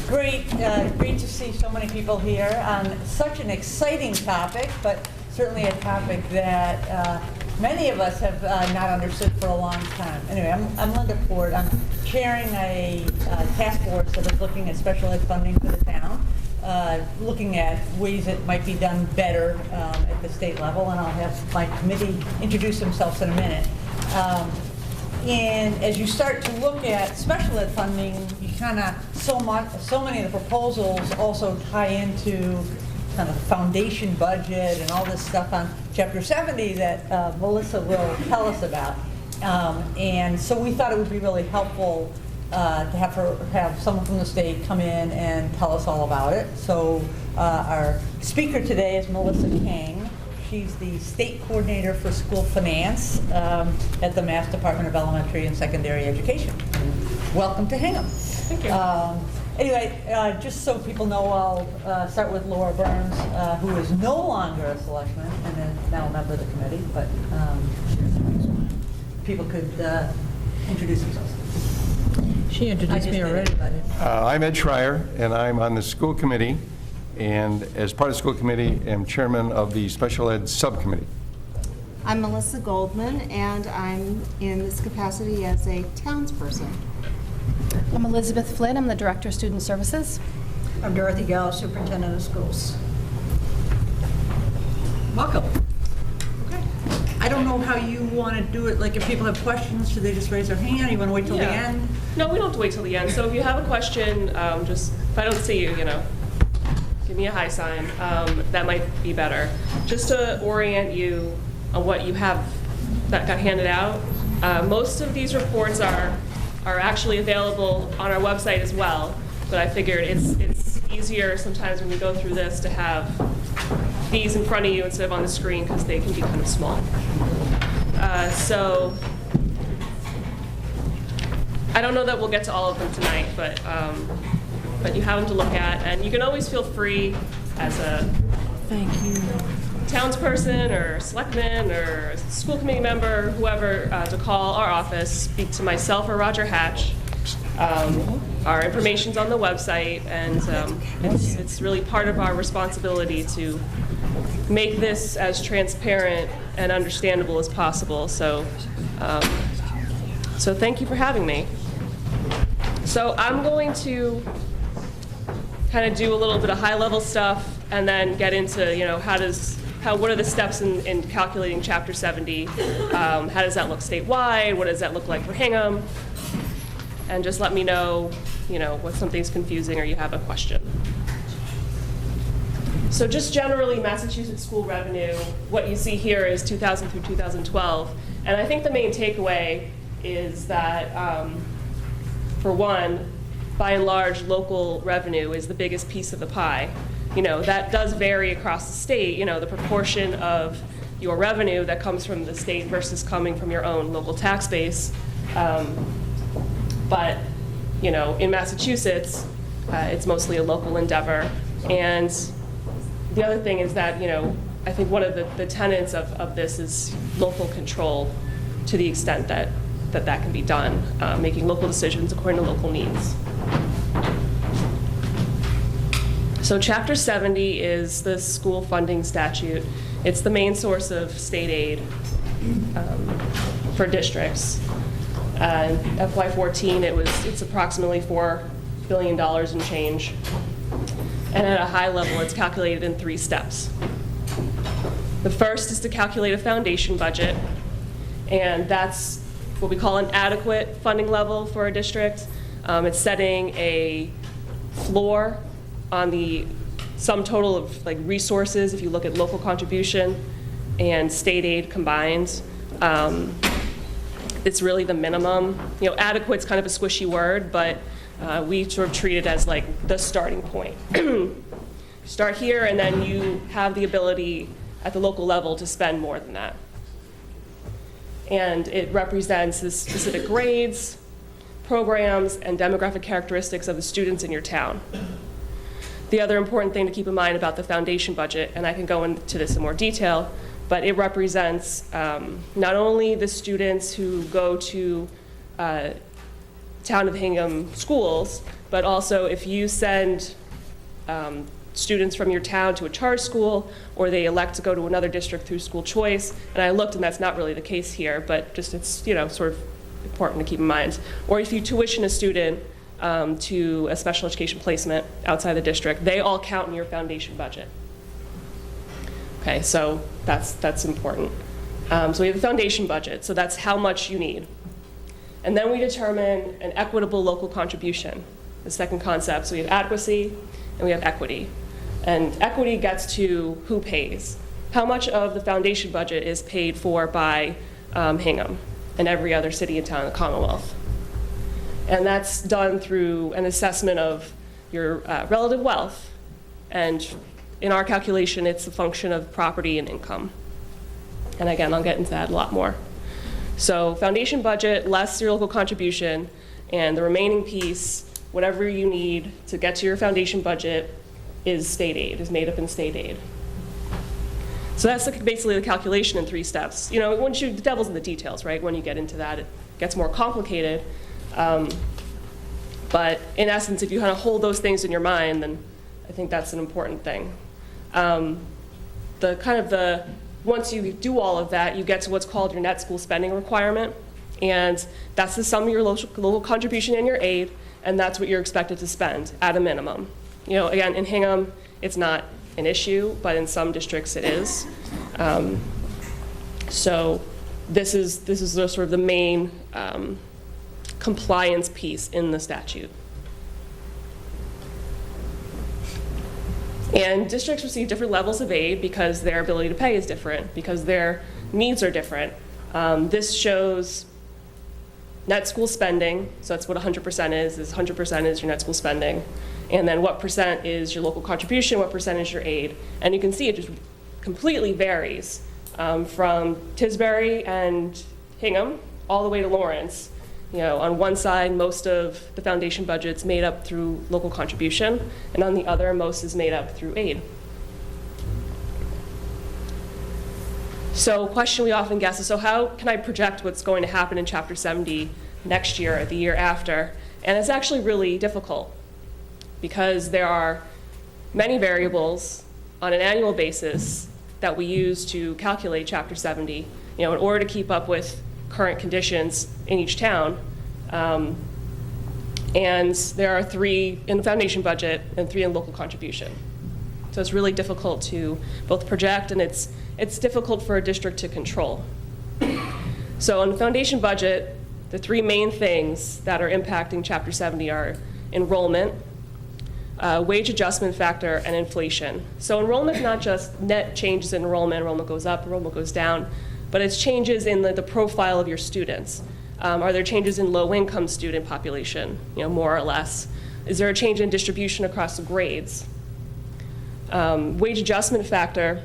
Great to see so many people here on such an exciting topic, but certainly a topic that many of us have not understood for a long time. Anyway, I'm Linda Ford. I'm chairing a task force that is looking at special ed funding for the town, looking at ways it might be done better at the state level, and I'll have my committee introduce themselves in a minute. And as you start to look at special ed funding, you kind of, so many of the proposals also tie into kind of foundation budget and all this stuff on Chapter 70 that Melissa will tell us about. And so we thought it would be really helpful to have someone from the state come in and tell us all about it. So our speaker today is Melissa King. She's the state coordinator for school finance at the Mass Department of Elementary and Secondary Education. And welcome to Hingham. Thank you. Anyway, just so people know, I'll start with Laura Burns, who is no longer a selectman and is now a member of the committee, but people could introduce themselves. She introduced me already. I'm Ed Schreier, and I'm on the school committee, and as part of the school committee, am chairman of the special ed subcommittee. I'm Melissa Goldman, and I'm in this capacity as a townsperson. I'm Elizabeth Flynn. I'm the Director of Student Services. I'm Dorothy Gall, Superintendent of Schools. Welcome. Okay. I don't know how you want to do it. Like, if people have questions, should they just raise their hand? You want to wait till the end? No, we don't have to wait till the end. So if you have a question, just, if I don't see you, give me a high sign. That might be better. Just to orient you on what you have that got handed out. Most of these reports are actually available on our website as well, but I figured it's easier sometimes when we go through this to have these in front of you instead of on the screen because they can be kind of small. So I don't know that we'll get to all of them tonight, but you have them to look at, and you can always feel free as a townsperson or selectman or school committee member, whoever, to call our office, speak to myself or Roger Hatch. Our information's on the website, and it's really part of our responsibility to make this as transparent and understandable as possible. So thank you for having me. So I'm going to kind of do a little bit of high-level stuff, and then get into what are the steps in calculating Chapter 70? How does that look statewide? What does that look like for Hingham? And just let me know, what something's confusing or you have a question. So just generally, Massachusetts school revenue, what you see here is 2000 through 2012. And I think the main takeaway is that, for one, by and large, local revenue is the biggest piece of the pie. That does vary across the state, the proportion of your revenue that comes from the state versus coming from your own local tax base. But, in Massachusetts, it's mostly a local endeavor. And the other thing is that, I think one of the tenets of this is local control to the extent that can be done, making local decisions according to local needs. So Chapter 70 is the school funding statute. It's the main source of state aid for districts. FY14, it's approximately $4 billion and change. And at a high level, it's calculated in 3 steps. The first is to calculate a foundation budget, and that's what we call an adequate funding level for a district. It's setting a floor on the sum total of resources, if you look at local contribution and state aid combined. It's really the minimum. Adequate's kind of a squishy word, but we sort of treat it as the starting point. Start here, and then you have the ability at the local level to spend more than that. And it represents the specific grades, programs, and demographic characteristics of the students in your town. The other important thing to keep in mind about the foundation budget, and I can go into this in more detail, but it represents not only the students who go to town of Hingham schools, but also if you send students from your town to a charter school, or they elect to go to another district through school choice, and I looked and that's not really the case here, but just it's, you know, sort of important to keep in mind. Or if you tuition a student to a special education placement outside the district, they all count in your foundation budget. Okay, so that's important. So we have a foundation budget, so that's how much you need. And then we determine an equitable local contribution, the second concept. So we have adequacy and we have equity. And equity gets to who pays. How much of the foundation budget is paid for by Hingham and every other city and town in the Commonwealth. And that's done through an assessment of your relative wealth. And in our calculation, it's a function of property and income. And again, I'll get into that a lot more. So foundation budget, less your local contribution, and the remaining piece, whatever you need to get to your foundation budget, is state aid, is made up in state aid. So that's basically the calculation in 3 steps. You know, once the devil's in the details, right? When you get into that, it gets more complicated. But in essence, if you kind of hold those things in your mind, then I think that's an important thing. Once you do all of that, you get to what's called your net school spending requirement. And that's the sum of your local contribution and your aid, and that's what you're expected to spend at a minimum. You know, again, in Hingham, it's not an issue, but in some districts it is. So this is the sort of the main compliance piece in the statute. And districts receive different levels of aid because their ability to pay is different, because their needs are different. This shows net school spending, so that's what 100% is 100% is your net school spending. And then what percent is your local contribution, what percent is your aid. And you can see it just completely varies from Tisbury and Hingham all the way to Lawrence. You know, on one side, most of the foundation budget's made up through local contribution, and on the other, most is made up through aid. So a question we often get is, so how can I project what's going to happen in Chapter 70 next year or the year after? And it's actually really difficult because there are many variables on an annual basis that we use to calculate Chapter 70, you know, in order to keep up with current conditions in each town. And there are 3 in the foundation budget and 3 in local contribution. So it's really difficult to both project, and it's difficult for a district to control. So in the foundation budget, the 3 main things that are impacting Chapter 70 are enrollment, wage adjustment factor, and inflation. So enrollment is not just net changes in enrollment. Enrollment goes up, enrollment goes down, but it's changes in the profile of your students. Are there changes in low-income student population, you know, more or less? Is there a change in distribution across the grades? Wage adjustment factor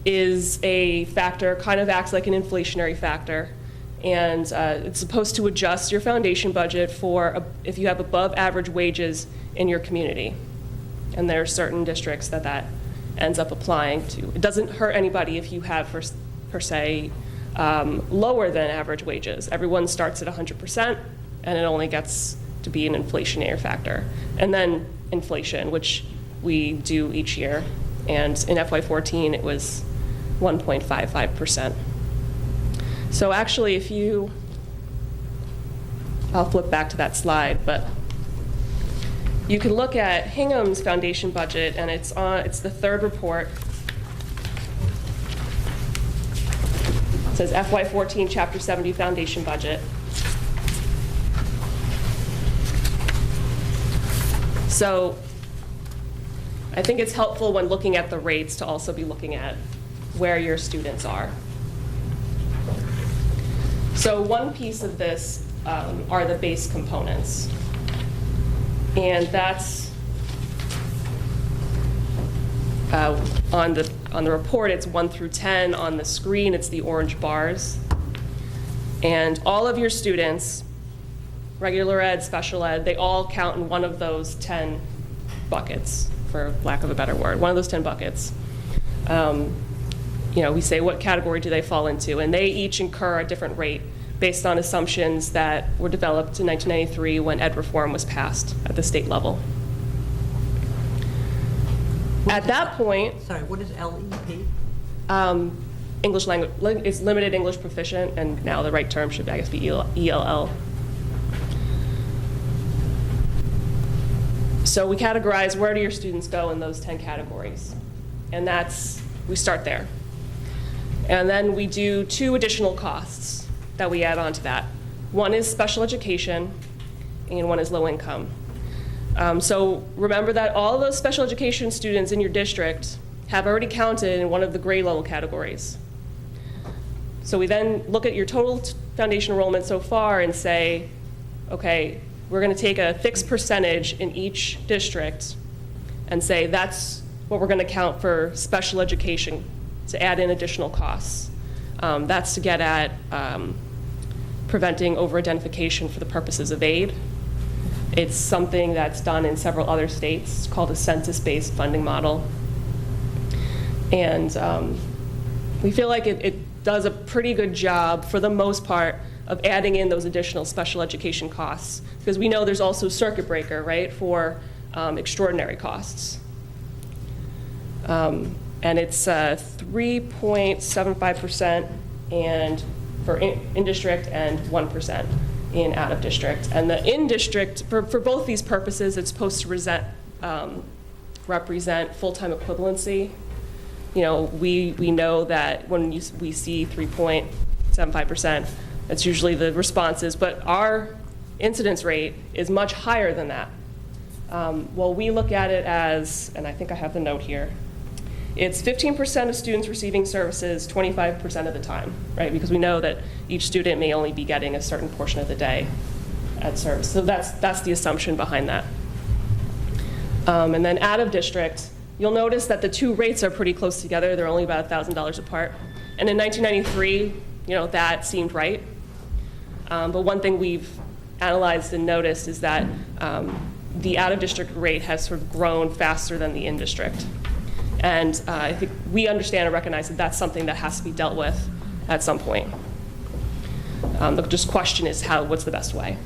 is a factor, kind of acts like an inflationary factor, and it's supposed to adjust your foundation budget for if you have above average wages in your community. And there are certain districts that ends up applying to. It doesn't hurt anybody if you have, per se, lower than average wages. Everyone starts at 100%, and it only gets to be an inflationary factor. And then inflation, which we do each year. And in FY14, it was 1.55%. So actually, I'll flip back to that slide, but you can look at Hingham's foundation budget, and it's the 3rd report. It says FY14 Chapter 70 foundation budget. So I think it's helpful when looking at the rates to also be looking at where your students are. So one piece of this are the base components. And that's on the report, it's 1 through 10. On the screen, it's the orange bars. And all of your students, regular ed, special ed, they all count in one of those 10 buckets, for lack of a better word, one of those 10 buckets. You know, we say what category do they fall into, and they each incur a different rate based on assumptions that were developed in 1993 when ed reform was passed at the state level. At that point, Sorry, what is LEP? English language is limited English proficient, and now the right term should, I guess, be ELL. So we categorize where do your students go in those 10 categories, and we start there. And then we do 2 additional costs that we add on to that. One is special education, and one is low income. So remember that all those special education students in your district have already counted in one of the grade level categories. So we then look at your total foundation enrollment so far and say, okay, we're going to take a fixed percentage in each district and say that's what we're going to count for special education to add in additional costs. That's to get at preventing over-identification for the purposes of aid. It's something that's done in several other states called a census-based funding model. And we feel like it does a pretty good job, for the most part, of adding in those additional special education costs, because we know there's also circuit breaker, right, for extraordinary costs. And it's 3.75% and for in-district and 1% in out-of-district. And the in-district, for both these purposes, it's supposed to represent full-time equivalency. You know, we know that when we see 3.75%, that's usually the responses, but our incidence rate is much higher than that. Well, we look at it as, and I think I have the note here, it's 15% of students receiving services 25% of the time, right? Because we know that each student may only be getting a certain portion of the day at service. So that's the assumption behind that. And then out of district, you'll notice that the 2 rates are pretty close together. They're only about $1,000 apart. And in 1993, that seemed right. But one thing we've analyzed and noticed is that the out-of-district rate has sort of grown faster than the in-district. And I think we understand and recognize that that's something that has to be dealt with at some point. The just question is what's the best way?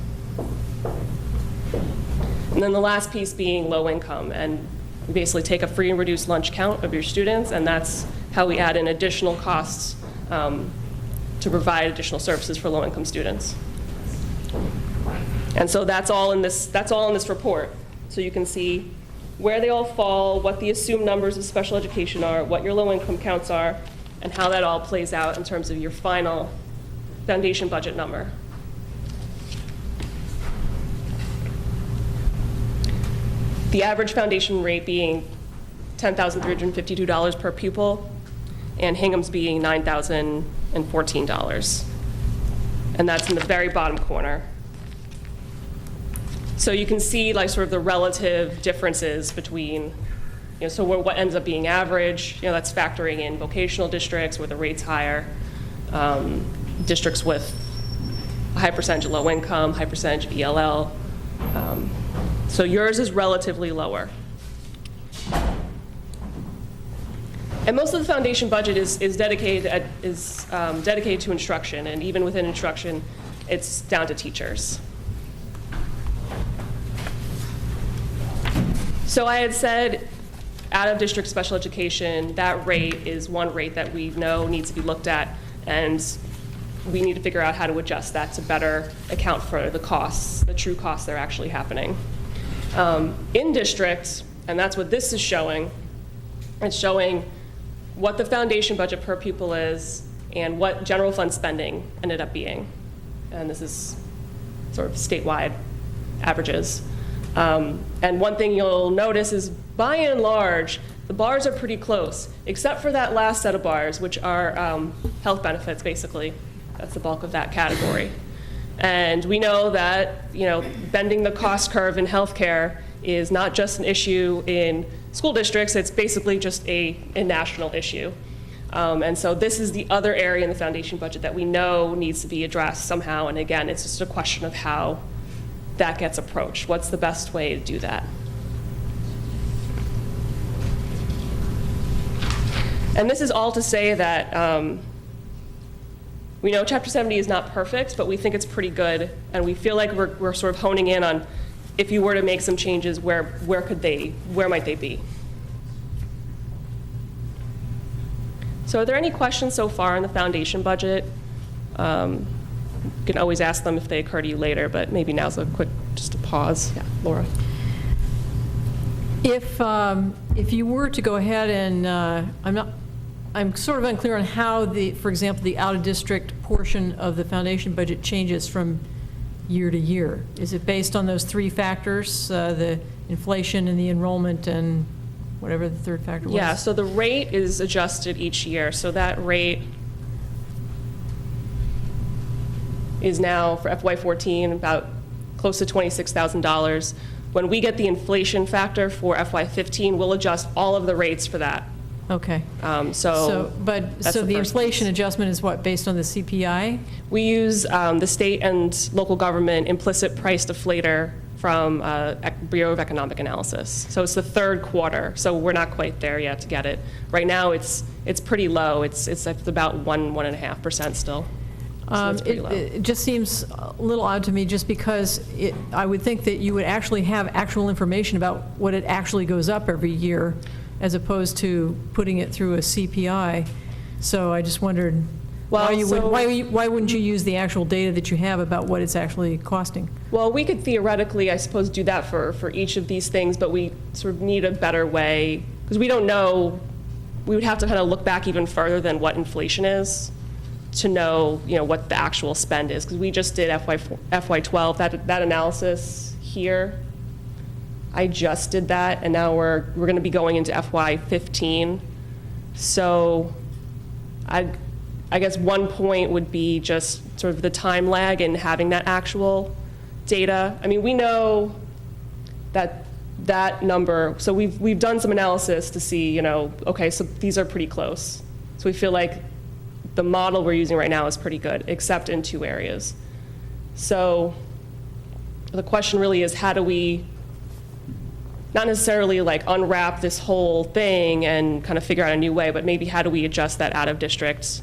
And then the last piece being low income. And we basically take a free and reduced lunch count of your students, and that's how we add in additional costs to provide additional services for low-income students. And so that's all in this report. So you can see where they all fall, what the assumed numbers of special education are, what your low-income counts are, and how that all plays out in terms of your final foundation budget number. The average foundation rate being $10,352 per pupil, and Hingham's being $9,014. And that's in the very bottom corner. So you can see like sort of the relative differences between, so what ends up being average, that's factoring in vocational districts where the rate's higher, districts with a high percentage of low income, high percentage of ELL. So yours is relatively lower. And most of the foundation budget is dedicated to instruction, and even within instruction, it's down to teachers. So I had said out-of-district special education, that rate is one rate that we know needs to be looked at, and we need to figure out how to adjust that to better account for the costs, the true costs that are actually happening. In district, and that's what this is showing, it's showing what the foundation budget per pupil is and what general fund spending ended up being. And this is sort of statewide averages. And one thing you'll notice is, by and large, the bars are pretty close, except for that last set of bars, which are health benefits, basically. That's the bulk of that category. And we know that, bending the cost curve in healthcare is not just an issue in school districts, it's basically just a national issue. And so this is the other area in the foundation budget that we know needs to be addressed somehow. And again, it's just a question of how that gets approached. What's the best way to do that? And this is all to say that We know Chapter 70 is not perfect, but we think it's pretty good, and we feel like we're sort of honing in on if you were to make some changes, where might they be? So are there any questions so far on the foundation budget? You can always ask them if they occur to you later, but maybe now's just a pause. Yeah, Laura. If you were to go ahead and, I'm sort of unclear on how for example, the out-of-district portion of the foundation budget changes from year to year. Is it based on those three factors, the inflation and the enrollment and whatever the third factor was? Yeah, so the rate is adjusted each year. So that rate is now for FY14 about close to $26,000. When we get the inflation factor for FY15, we'll adjust all of the rates for that. Okay. So the inflation adjustment is what, based on the CPI? We use the state and local government implicit price deflator from Bureau of Economic Analysis. So it's the third quarter, so we're not quite there yet to get it. Right now, it's pretty low. It's about 1.5% still. So it's pretty low. It just seems a little odd to me, just because I would think that you would actually have actual information about what it actually goes up every year, as opposed to putting it through a CPI. So I just wondered why wouldn't you use the actual data that you have about what it's actually costing? Well, we could theoretically, I suppose, do that for each of these things, but we sort of need a better way, because we don't know. We would have to kind of look back even further than what inflation is to know, what the actual spend is, because we just did FY12, that analysis here. I just did that, and now we're going to be going into FY15. So I guess one point would be just sort of the time lag in having that actual data. I mean, we know that number, so we've done some analysis to see, okay, so these are pretty close. So we feel like the model we're using right now is pretty good, except in two areas. So the question really is, how do we not necessarily like unwrap this whole thing and kind of figure out a new way, but maybe how do we adjust that out of districts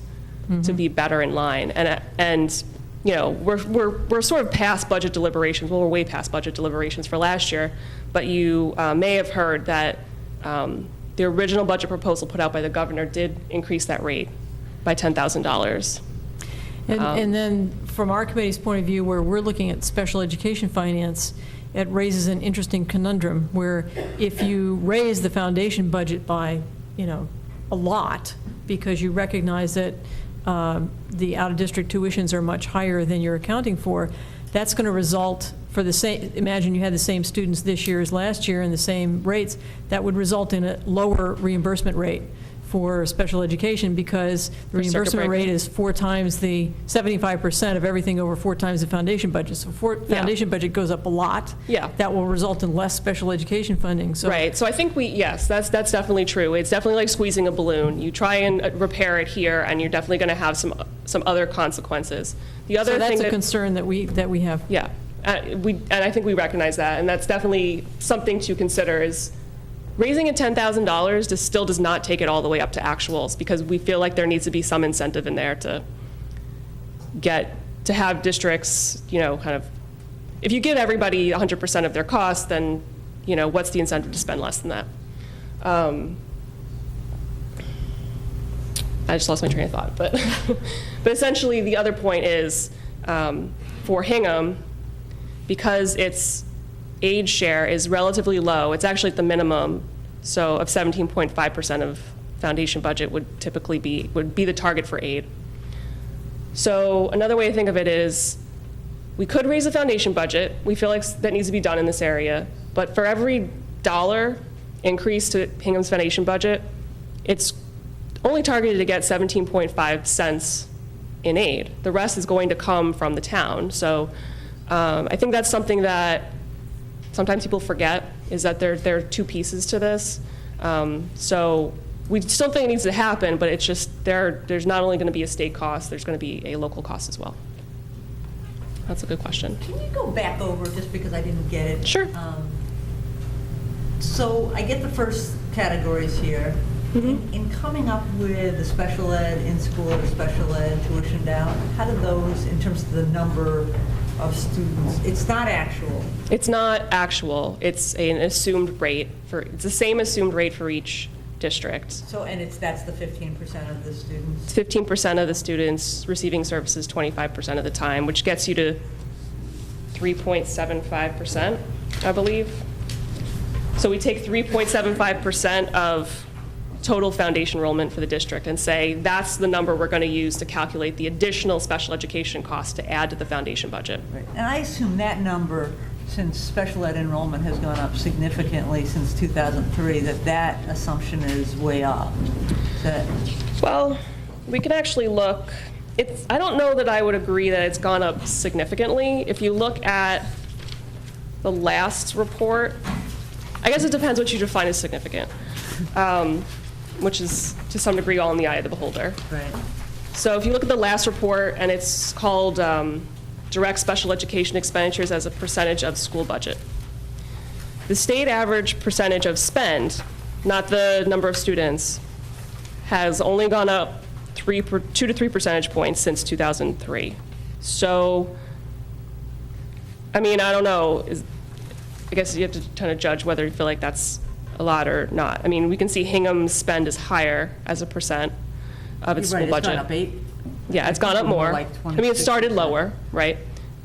to be better in line? And we're sort of past budget deliberations. Well, we're way past budget deliberations for last year, but you may have heard that the original budget proposal put out by the governor did increase that rate by $10,000. And then from our committee's point of view, where we're looking at special education finance, it raises an interesting conundrum where if you raise the foundation budget by, a lot, because you recognize that the out-of-district tuitions are much higher than you're accounting for, that's going to result for the same, imagine you had the same students this year as last year and the same rates, that would result in a lower reimbursement rate for special education, because the reimbursement rate is 4 times the 75% of everything over 4 times the foundation budget. So foundation budget goes up a lot. Yeah. That will result in less special education funding. So right. So I think yes, that's definitely true. It's definitely like squeezing a balloon. You try and repair it here, and you're definitely going to have some other consequences. The other so that's thing a concern that we have. Yeah, and I think we recognize that, and that's definitely something to consider. Is raising it $10,000 still does not take it all the way up to actuals, because we feel like there needs to be some incentive in there to have districts, kind of, if you give everybody 100% of their costs, then, what's the incentive to spend less than that? I just lost my train of thought, but essentially the other point is for Hingham, because its aid share is relatively low. It's actually at the minimum, so of 17.5% of foundation budget would typically be the target for aid. So another way to think of it is, we could raise the foundation budget. We feel like that needs to be done in this area, but for every $1 increase to Hingham's foundation budget, it's only targeted to get 17.5 cents in aid. The rest is going to come from the town. So I think that's something that sometimes people forget, is that there are two pieces to this. So we still think it needs to happen, but it's just there's not only going to be a state cost, there's going to be a local cost as well. That's a good question. Can you go back over, just because I didn't get it? Sure. So I get the first categories here, In coming up with the special ed in-school, the special ed tuition down, how do those, in terms of the number of students, it's not actual? It's not actual. It's an assumed rate it's the same assumed rate for each district. So, and that's the 15% of the students? 15% of the students receiving services 25% of the time, which gets you to 3.75%, I believe. So we take 3.75% of total foundation enrollment for the district and say that's the number we're going to use to calculate the additional special education cost to add to the foundation budget. Right. And I assume that number, since special ed enrollment has gone up significantly since 2003, that assumption is way off. Well, we can actually look. I don't know that I would agree that it's gone up significantly. If you look at the last report, I guess it depends what you define as significant, which is to some degree all in the eye of the beholder. Right. So if you look at the last report, and it's called Direct Special Education Expenditures as a Percentage of School Budget. The state average percentage of spend, not the number of students, has only gone up 2 to 3 percentage points since 2003. So, I mean, I don't know. I guess you have to kind of judge whether you feel like that's a lot or not. I mean, we can see Hingham's spend is higher as a percent of its school budget. It's gone up 8? Yeah, it's gone up more. Like I mean, it started 26%. lower, right?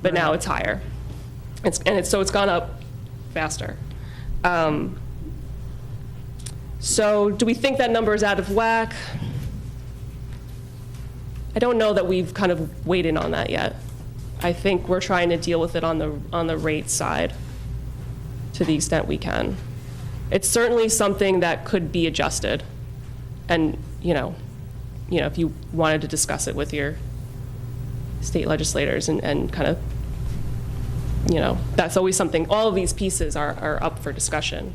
But now it's higher. So it's gone up faster. So do we think that number is out of whack? I don't know that we've kind of weighed in on that yet. I think we're trying to deal with it on the rate side to the extent we can. It's certainly something that could be adjusted. And, if you wanted to discuss it with your state legislators and kind of, that's always something, all of these pieces are up for discussion,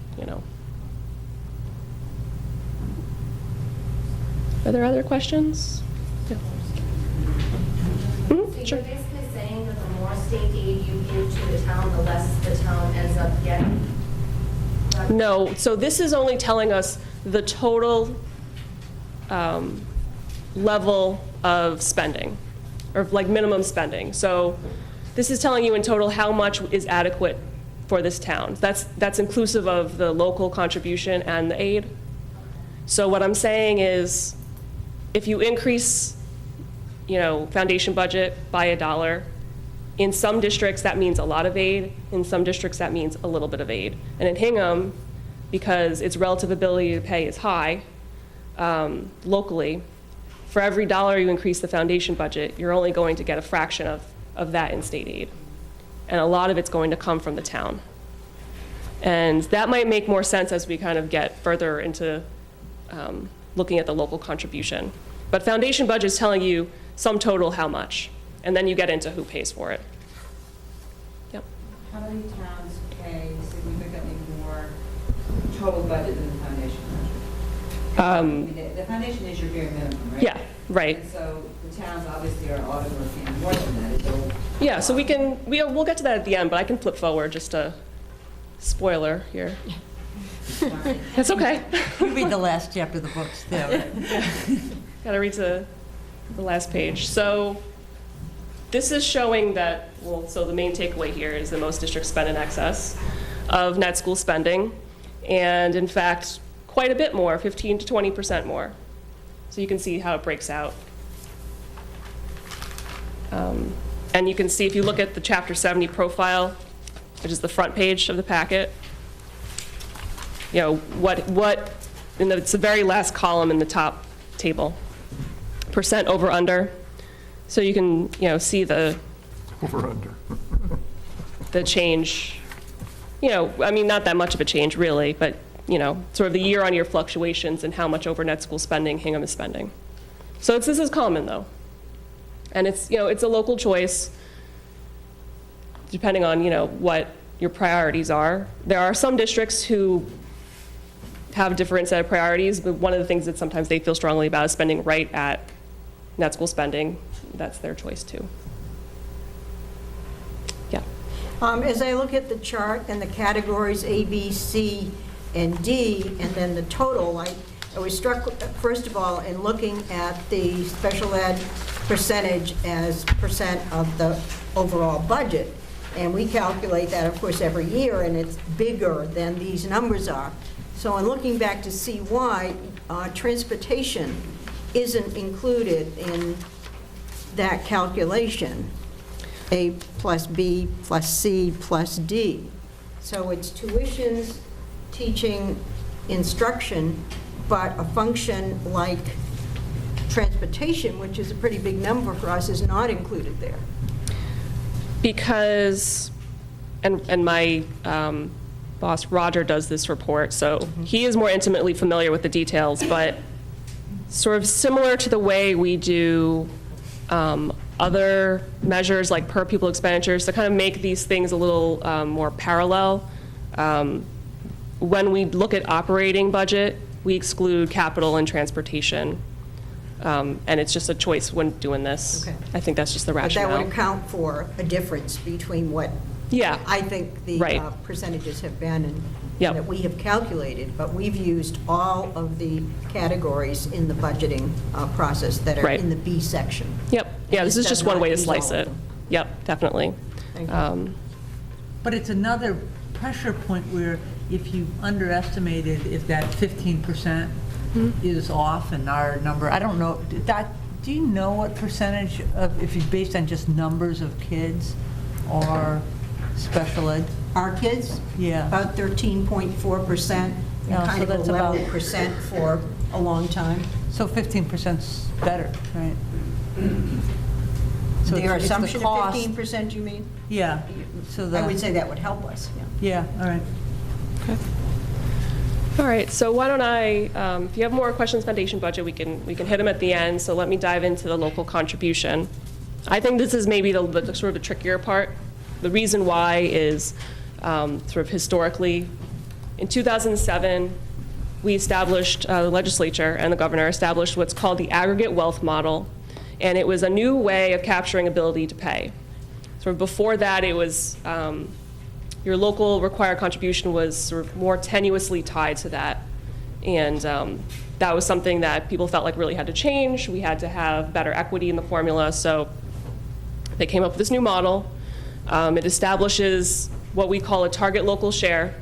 Are there other questions? Yeah. So you're basically saying that the more state aid you give to the town, the less the town ends up getting? No, so this is only telling us the total level of spending, or like minimum spending. So this is telling you in total how much is adequate for this town. That's inclusive of the local contribution and the aid. So what I'm saying is, if you increase, foundation budget by $1, in some districts that means a lot of aid, in some districts that means a little bit of aid. And in Hingham, because its relative ability to pay is high locally, for every $1 you increase the foundation budget, you're only going to get a fraction of that in state aid. And a lot of it's going to come from the town. And that might make more sense as we kind of get further into looking at the local contribution. But foundation budget is telling you sum total how much, and then you get into who pays for it. Yep. How many towns pay significantly more total budget than the foundation budget? The foundation is your bare minimum, right? Yeah, right. And so the towns obviously are automatically more than that. Yeah, so we'll get to that at the end, but I can flip forward just a spoiler here. That's okay. You read the last chapter of the books, too. Got to read to the last page. So this is showing that, so the main takeaway here is that most districts spend in excess of net school spending, and in fact, quite a bit more, 15 to 20% more. So you can see how it breaks out. And you can see, if you look at the Chapter 70 profile, which is the front page of the packet, it's the very last column in the top table, percent over under. So you can, see the Over under. the change, not that much of a change really, but, sort of the year-on-year fluctuations and how much over net school spending Hingham is spending. So this is common though. And it's a local choice depending on, what your priorities are. There are some districts who have a different set of priorities, but one of the things that sometimes they feel strongly about is spending right at net school spending. That's their choice too. Yeah. As I look at the chart and the categories A, B, C, and D, and then the total, I was struck, first of all, in looking at the special ed percentage as percent of the overall budget. And we calculate that, of course, every year, and it's bigger than these numbers are. So in looking back to see why, transportation isn't included in that calculation, A plus B plus C plus D. So it's tuitions, teaching, instruction, but a function like transportation, which is a pretty big number for us, is not included there. Because, and my boss Roger does this report, so he is more intimately familiar with the details, but sort of similar to the way we do other measures like per pupil expenditures, to kind of make these things a little more parallel. When we look at operating budget, we exclude capital and transportation. And it's just a choice when doing this. Okay. I think that's just the But rationale. that would account for a difference between what Yeah. I think the Right. percentages have been and Yep. that we have calculated, but we've used all of the categories in the budgeting process that are Right. in the B section. Yep. Yeah, this is Instead just of one not way to use slice all of it. them. Yep, definitely. Thank you. But it's another pressure point where if you underestimated, if that 15% is off in our number, I don't know, do you know what percentage of, if you based on just numbers of kids or special ed? Our kids? Yeah. About 13.4%, and Yeah, kind so of that's about- 11% for a long time. So 15%'s better, right? So Their it's the assumption of cost. 15%, you mean? Yeah, so I would the, say that would help us, yeah. yeah, all right. All right, so why don't I, if you have more questions, foundation budget, we can hit them at the end. So let me dive into the local contribution. I think this is maybe the sort of the trickier part. The reason why is sort of historically, in 2007, we established, the legislature and the governor established what's called the aggregate wealth model, and it was a new way of capturing ability to pay. Sort of before that, it was your local required contribution was sort of more tenuously tied to that, and that was something that people felt like really had to change. We had to have better equity in the formula, so they came up with this new model. It establishes what we call a target local share.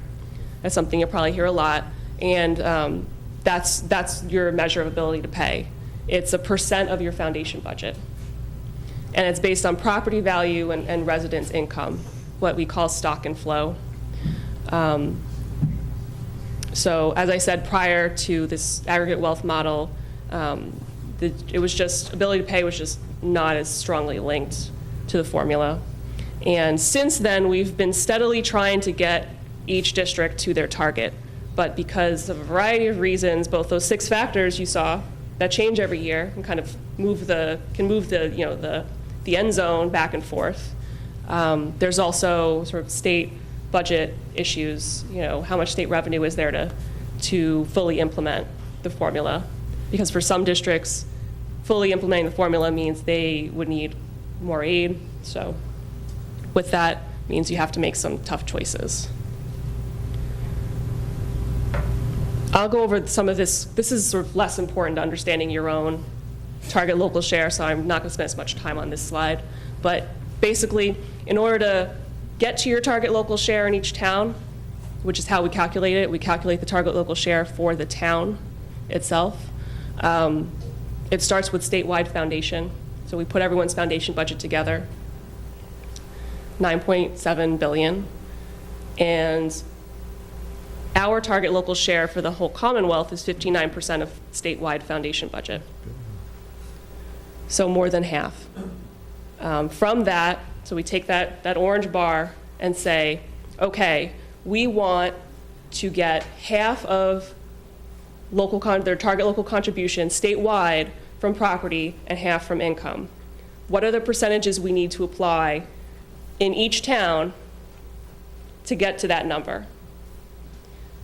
That's something you'll probably hear a lot. And that's your measure of ability to pay. It's a percent of your foundation budget. And it's based on property value and residence income, what we call stock and flow. So as I said, prior to this aggregate wealth model, it was just, ability to pay was just not as strongly linked to the formula. And since then, we've been steadily trying to get each district to their target. But because of a variety of reasons, both those 6 factors you saw that change every year and kind of move the end zone back and forth. There's also sort of state budget issues, how much state revenue is there to fully implement the formula. Because for some districts, fully implementing the formula means they would need more aid. So with that means you have to make some tough choices. I'll go over some of this. This is sort of less important to understanding your own target local share, so I'm not going to spend as much time on this slide. But basically, in order to get to your target local share in each town, which is how we calculate it, we calculate the target local share for the town itself. It starts with statewide foundation. So we put everyone's foundation budget together, $9.7 billion. And our target local share for the whole Commonwealth is 59% of statewide foundation budget. So more than half. From that, so we take that orange bar and say, okay, we want to get half of their target local contribution statewide from property and half from income. What are the percentages we need to apply in each town to get to that number?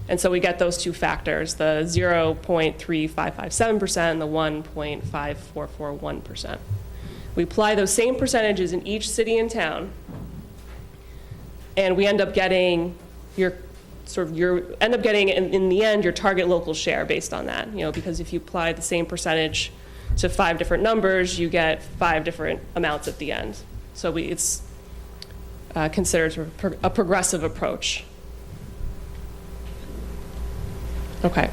And so we get those 2 factors, the 0.3557% and the 1.5441%. We apply those same percentages in each city and town, and we end up getting your sort of you end up getting, in the end, your target local share based on that, because if you apply the same percentage to 5 different numbers, you get 5 different amounts at the end. So it's considered sort of a progressive approach. Okay.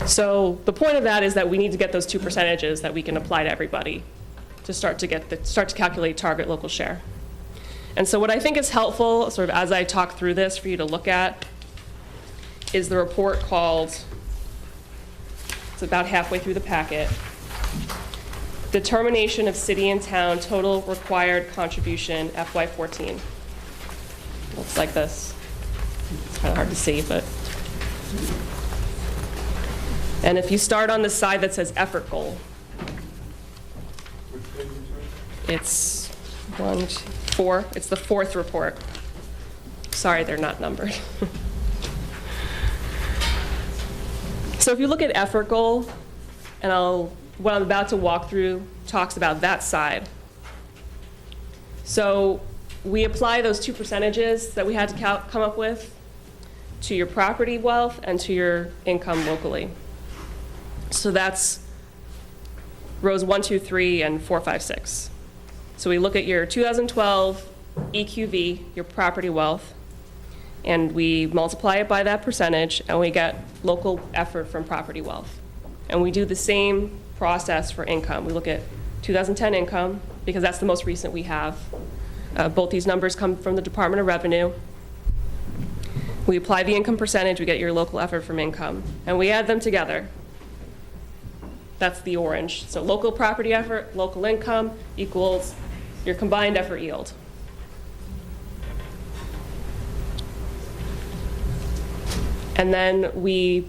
So the point of that is that we need to get those 2 percentages that we can apply to everybody to start to calculate target local share. And so what I think is helpful, sort of as I talk through this for you to look at, is the report called, it's about halfway through the packet, Determination of City and Town Total Required Contribution FY14. Looks like this. It's kind of hard to see, but. And if you start on the side that says effort goal, it's 1, 2, 4. It's the 4th report. Sorry, they're not numbered. So if you look at effort goal, and what I'm about to walk through talks about that side. So we apply those 2 percentages that we had to come up with to your property wealth and to your income locally. So that's rows 1, 2, 3, and 4, 5, 6. So we look at your 2012 EQV, your property wealth, and we multiply it by that percentage, and we get local effort from property wealth. And we do the same process for income. We look at 2010 income, because that's the most recent we have. Both these numbers come from the Department of Revenue. We apply the income percentage, we get your local effort from income, and we add them together. That's the orange. So local property effort, local income equals your combined effort yield. And then we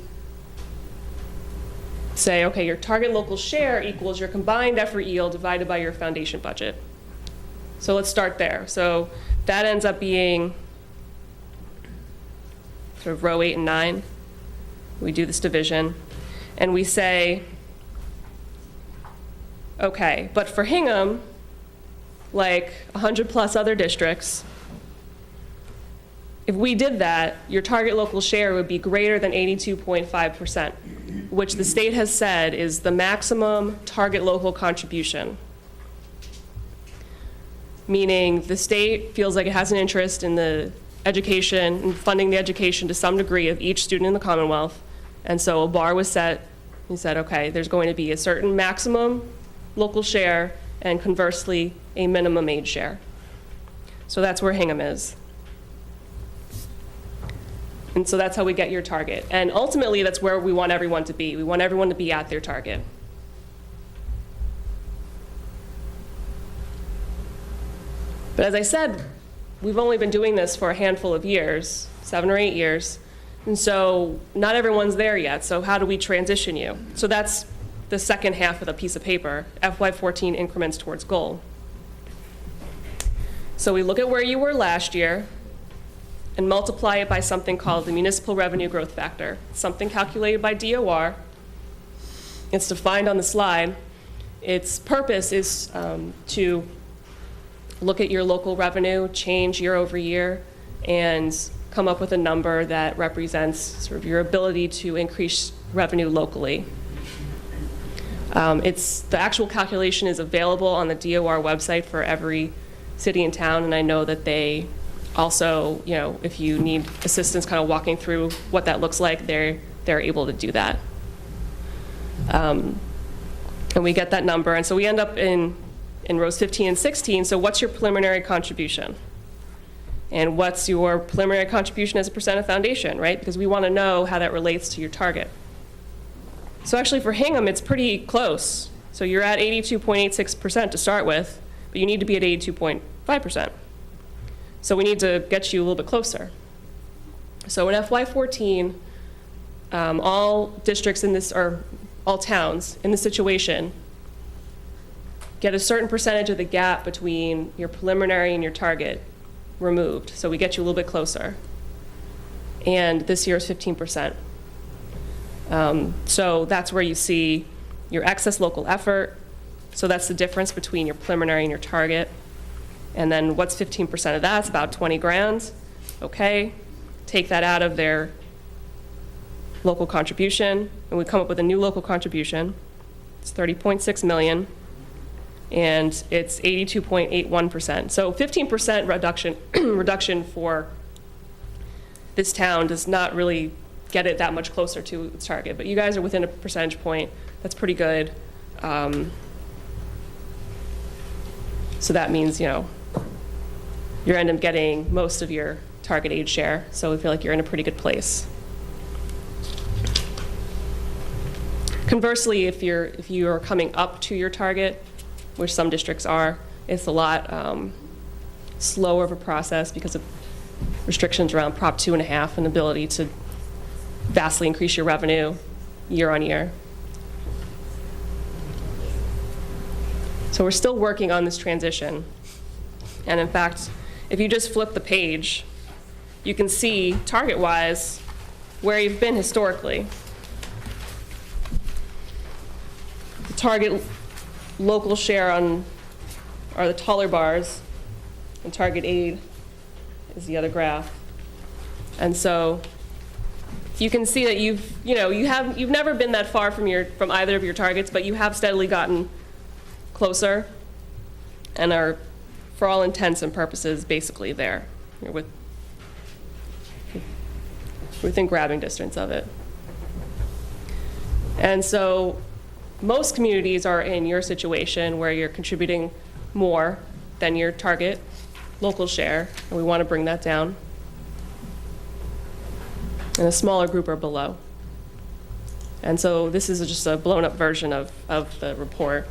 say, okay, your target local share equals your combined effort yield divided by your foundation budget. So let's start there. So that ends up being sort of row 8 and 9. We do this division, and we say, okay, but for Hingham, like 100 plus other districts, if we did that, your target local share would be greater than 82.5%, which the state has said is the maximum target local contribution. Meaning the state feels like it has an interest in the education and funding the education to some degree of each student in the Commonwealth. And so a bar was set. He said, okay, there's going to be a certain maximum local share and conversely a minimum aid share. So that's where Hingham is. And so that's how we get your target. And ultimately, that's where we want everyone to be. We want everyone to be at their target. But as I said, we've only been doing this for a handful of years, 7 or 8 years. And so not everyone's there yet. So how do we transition you? So that's the second half of the piece of paper, FY14 increments towards goal. So we look at where you were last year and multiply it by something called the municipal revenue growth factor, something calculated by DOR. It's defined on the slide. Its purpose is to look at your local revenue change year over year and come up with a number that represents sort of your ability to increase revenue locally. The actual calculation is available on the DOR website for every city and town, and I know that they also, if you need assistance kind of walking through what that looks like, they're able to do that. And we get that number, and so we end up in rows 15 and 16, so what's your preliminary contribution? And what's your preliminary contribution as a percent of foundation, right? Because we want to know how that relates to your target. So actually for Hingham, it's pretty close. So you're at 82.86% to start with, but you need to be at 82.5%. So we need to get you a little bit closer. So in FY14, all districts in this, or all towns in this situation, get a certain percentage of the gap between your preliminary and your target removed. So we get you a little bit closer. And this year is 15%. So that's where you see your excess local effort. So that's the difference between your preliminary and your target. And then what's 15% of that? It's about 20 grand. Okay. take that out of their local contribution, and we come up with a new local contribution. It's 30.6 million, and it's 82.81%. So 15% reduction for this town does not really get it that much closer to its target, but you guys are within a percentage point. That's pretty good. So that means, you know, you end up getting most of your target aid share, so we feel like you're in a pretty good place. Conversely, if you are coming up to your target, which some districts are, it's a lot slower of a process because of restrictions around Prop 2.5 and ability to vastly increase your revenue year on year. So we're still working on this transition. And in fact, if you just flip the page, you can see target-wise where you've been historically. The target local share are the taller bars, and target aid is the other graph. And so you can see that you've never been that far from either of your targets, but you have steadily gotten closer and are, for all intents and purposes, basically there. You're within grabbing distance of it. And so most communities are in your situation where you're contributing more than your target local share, and we want to bring that down. And a smaller group are below. And so this is just a blown up version of the report.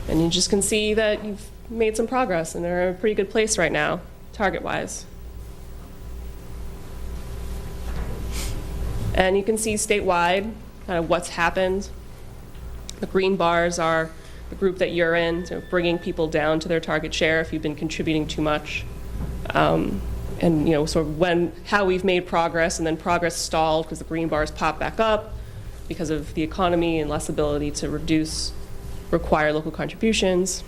And you just can see that you've made some progress and they're in a pretty good place right now, target-wise. And you can see statewide kind of what's happened. The green bars are the group that you're in, so bringing people down to their target share if you've been contributing too much. And sort of how we've made progress, and then progress stalled because the green bars pop back up because of the economy and less ability to require local contributions,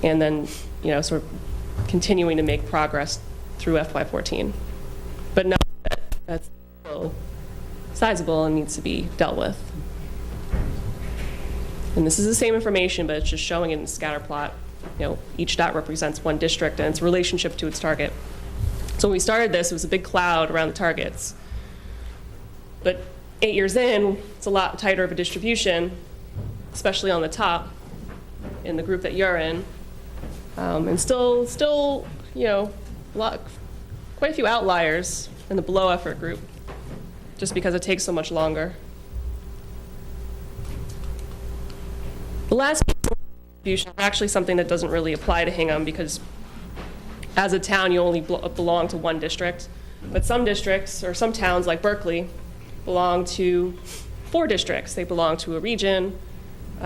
and then sort of continuing to make progress through FY14. But now that's still sizable and needs to be dealt with. And this is the same information, but it's just showing it in a scatter plot. Each dot represents one district and its relationship to its target. So when we started this, it was a big cloud around the targets. But 8 years in, it's a lot tighter of a distribution, especially on the top in the group that you're in. And still, quite a few outliers in the below effort group, just because it takes so much longer. The last distribution is actually something that doesn't really apply to Hingham, because as a town, you only belong to one district. But some districts, or some towns like Berkley, belong to 4 districts. They belong to a region. They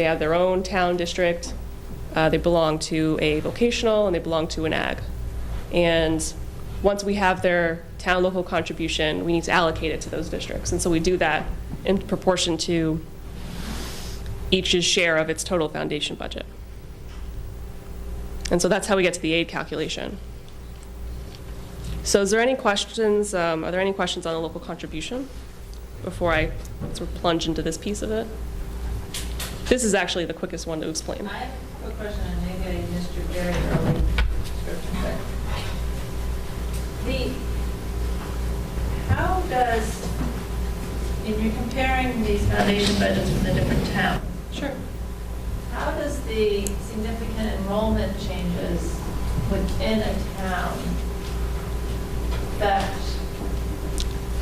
have their own town district. They belong to a vocational, and they belong to an ag. And once we have their town local contribution, we need to allocate it to those districts. And so we do that in proportion to each's share of its total foundation budget. And so that's how we get to the aid calculation. So is there any questions? Are there any questions on the local contribution before I sort of plunge into this piece of it? This is actually the quickest one to explain. I have a quick question, and maybe I missed your very early description, but how does, in you're comparing these foundation budgets from the different towns? Sure. How does the significant enrollment changes within a town affect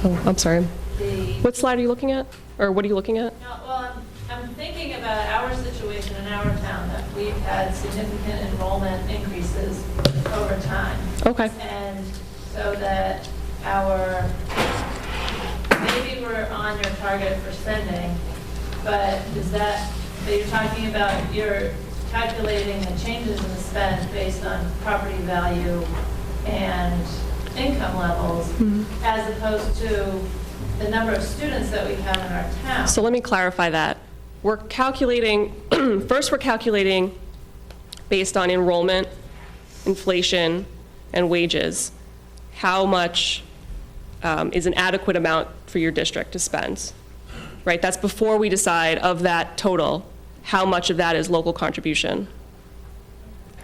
Oh, I'm sorry. the... What slide are you looking at? Or what are you looking at? No, well, I'm thinking about our situation in our town, that we've had significant enrollment increases over time. Okay. And so that maybe we're on your target for spending, but you're talking about, you're calculating the changes in the spend based on property value and income levels, as opposed to the number of students that we have in our town. So let me clarify that. We're calculating, first we're calculating based on enrollment, inflation, and wages. how much is an adequate amount for your district to spend, right? That's before we decide of that total, how much of that is local contribution.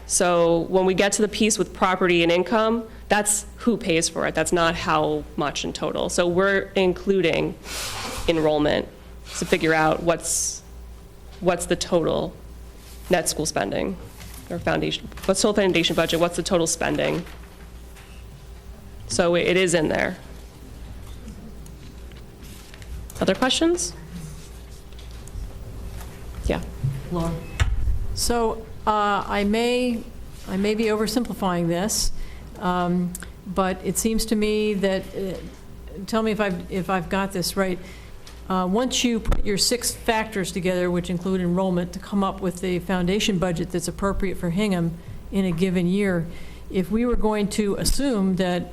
So when we get to the piece with property and income, that's who pays for it. That's not how much in total. So we're including enrollment to figure out what's the total net school spending or foundation, what's total foundation budget, what's the total spending. So it is in there. Other questions? Yeah. Laura. So I may be oversimplifying this, but it seems to me that, tell me if I've got this right. Once you put your 6 factors together, which include enrollment, to come up with the foundation budget that's appropriate for Hingham in a given year, if we were going to assume that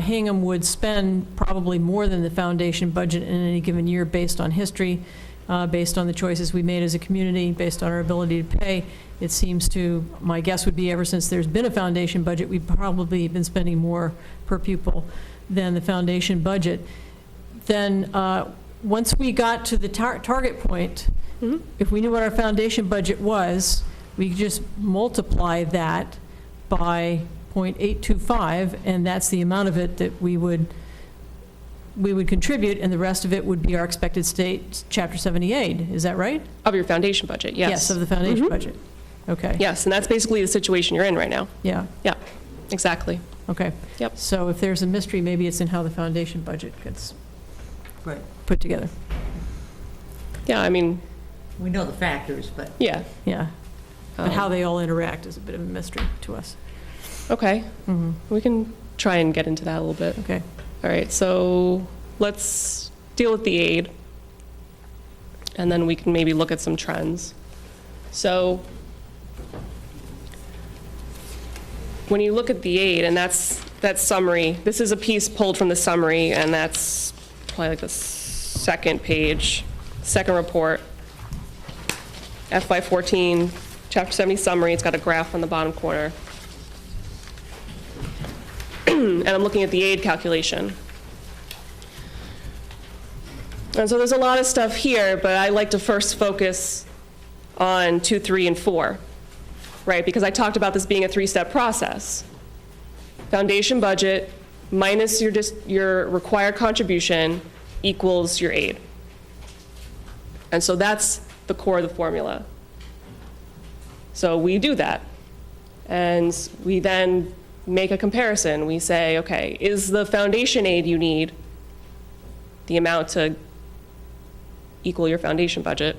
Hingham would spend probably more than the foundation budget in any given year based on history, based on the choices we made as a community, based on our ability to pay, it seems to, my guess would be ever since there's been a foundation budget, we've probably been spending more per pupil than the foundation budget. Then once we got to the target point, if we knew what our foundation budget was, we could just multiply that by 0.825, and that's the amount of it that we would contribute, and the rest of it would be our expected state Chapter 78. Is that right? Of your foundation budget, yes. Yes, of the foundation budget. Okay. Yes, and that's basically the situation you're in right now. Yeah. Yeah, exactly. Okay. Yep. So if there's a mystery, maybe it's in how the foundation budget gets put together. Yeah, I mean. We know the factors, but. Yeah. Yeah. But how they all interact is a bit of a mystery to us. Okay. We can try and get into that a little bit. Okay. All right, so let's deal with the aid, and then we can maybe look at some trends. So when you look at the aid, and that's summary, this is a piece pulled from the summary, and that's probably like the second page, second report, FY14, Chapter 70 summary. It's got a graph on the bottom corner. And I'm looking at the aid calculation. And so there's a lot of stuff here, but I like to first focus on 2, 3, and 4, right? Because I talked about this being a 3-step process. Foundation budget minus your required contribution equals your aid. And so that's the core of the formula. So we do that. And we then make a comparison. We say, okay, is the foundation aid you need the amount to equal your foundation budget?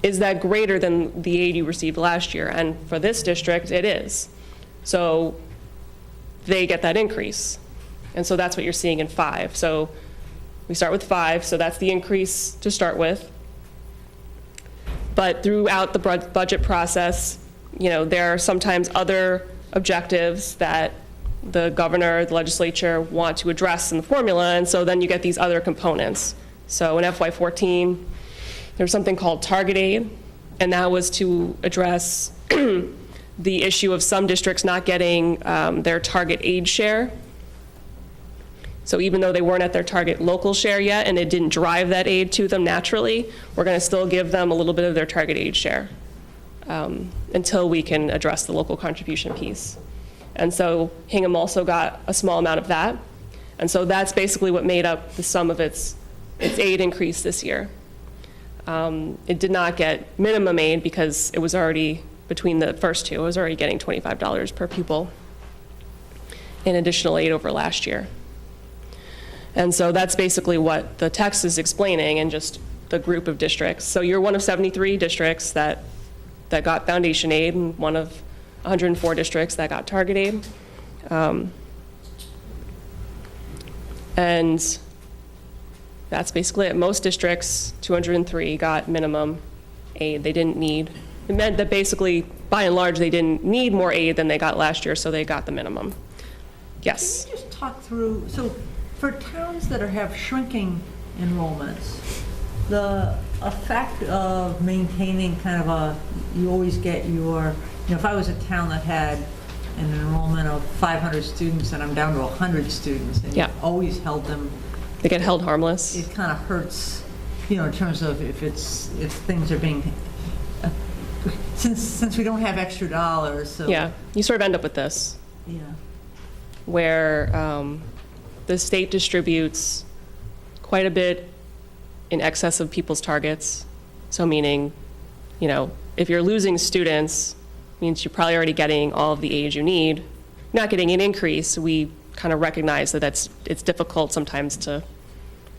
Is that greater than the aid you received last year? And for this district, it is. So they get that increase. And so that's what you're seeing in 5. So we start with 5, so that's the increase to start with. But throughout the budget process, you know, there are sometimes other objectives that the governor, the legislature want to address in the formula, and so then you get these other components. So in FY14, there's something called target aid, and that was to address the issue of some districts not getting their target aid share. So even though they weren't at their target local share yet, and it didn't drive that aid to them naturally, we're going to still give them a little bit of their target aid share until we can address the local contribution piece. And so Hingham also got a small amount of that. And so that's basically what made up the sum of its aid increase this year. It did not get minimum aid because it was already, between the first two, it was already getting $25 per pupil in additional aid over last year. And so that's basically what the text is explaining, and just the group of districts. So you're one of 73 districts that got foundation aid, and one of 104 districts that got target aid. And that's basically it. Most districts, 203, got minimum aid. They didn't need, it meant that basically, by and large, they didn't need more aid than they got last year, so they got the minimum. Yes? Can you just talk through, so for towns that have shrinking enrollments, the effect of maintaining kind of you always get your, if I was a town that had an enrollment of 500 students and I'm down to 100 students, and Yeah. you've always held them, They get held harmless. it kind of hurts, in terms of if things are being, since we don't have extra dollars, so. Yeah, you sort of end up with this, Yeah. where the state distributes quite a bit in excess of people's targets. So meaning, if you're losing students, means you're probably already getting all of the aid you need. Not getting an increase, we kind of recognize that it's difficult sometimes to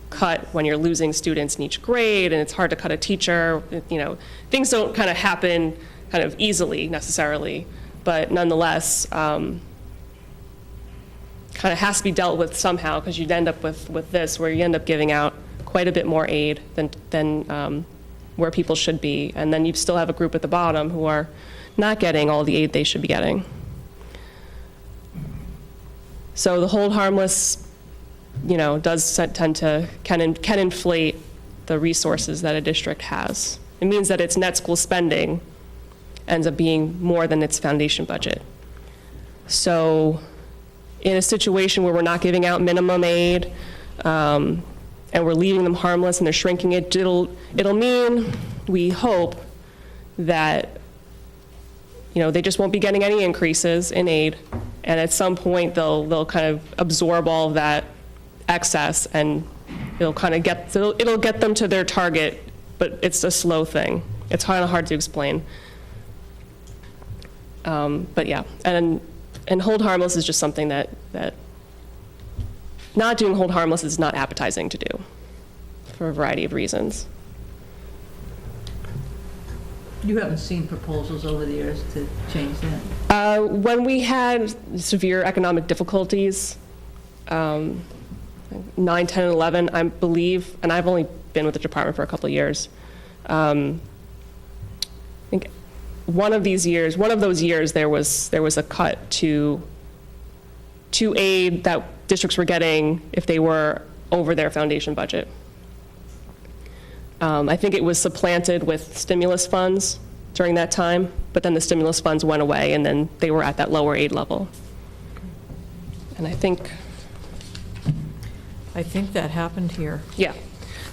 cut when you're losing students in each grade, and it's hard to cut a teacher. Things don't kind of happen kind of easily necessarily, but nonetheless, kind of has to be dealt with somehow, because you'd end up with this, where you end up giving out quite a bit more aid than where people should be, and then you still have a group at the bottom who are not getting all the aid they should be getting. So the hold harmless, does tend to, can inflate the resources that a district has. It means that its net school spending ends up being more than its foundation budget. So in a situation where we're not giving out minimum aid, and we're leaving them harmless and they're shrinking it, it'll mean, we hope, that they just won't be getting any increases in aid, and at some point they'll kind of absorb all of that excess, and it'll get them to their target, but it's a slow thing. It's kind of hard to explain. But yeah, and hold harmless is just something that not doing hold harmless is not appetizing to do for a variety of reasons. You haven't seen proposals over the years to change that? When we had severe economic difficulties, 9, 10, and 11, I believe, and I've only been with the department for a couple of years, I think one of those years, there was a cut to aid that districts were getting if they were over their foundation budget. I think it was supplanted with stimulus funds during that time, but then the stimulus funds went away, and then they were at that lower aid level. And I think that happened here. Yeah.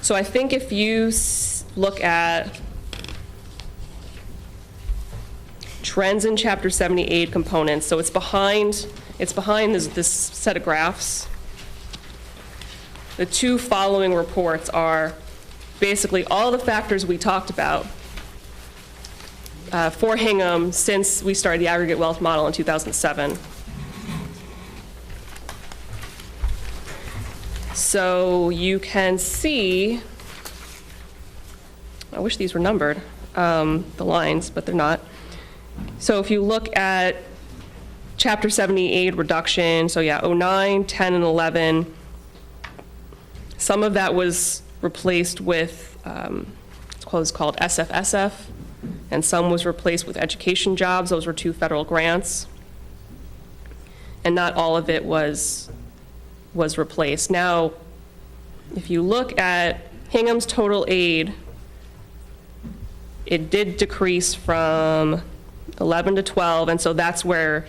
So I think if you look at trends in Chapter 78 components, so it's behind this set of graphs. The two following reports are basically all the factors we talked about for Hingham since we started the aggregate wealth model in 2007. So you can see, I wish these were numbered, the lines, but they're not. So if you look at Chapter 78 reduction, so yeah, 09, 10, and 11, some of that was replaced with it's called SFSF, and some was replaced with education jobs. Those were 2 federal grants, and not all of it was replaced. Now, if you look at Hingham's total aid, it did decrease from 11 to 12, and so that's where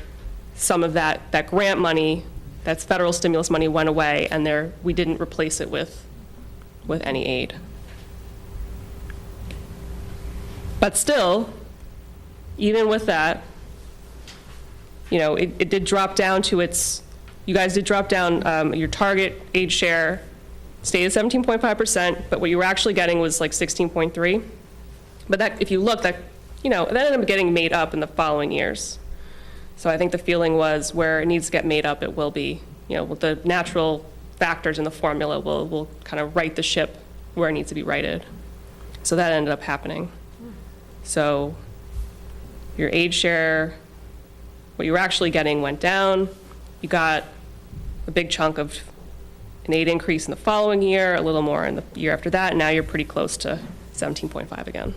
some of that grant money, that's federal stimulus money, went away, and we didn't replace it with any aid. But still, even with that, it did drop down to you guys did drop down, your target aid share stayed at 17.5%, but what you were actually getting was like 16.3. But that, if you look, that ended up getting made up in the following years. So I think the feeling was where it needs to get made up, it will be, the natural factors in the formula will kind of right the ship where it needs to be righted. So that ended up happening. So your aid share, what you were actually getting went down. You got a big chunk of an aid increase in the following year, a little more in the year after that, and now you're pretty close to 17.5 again.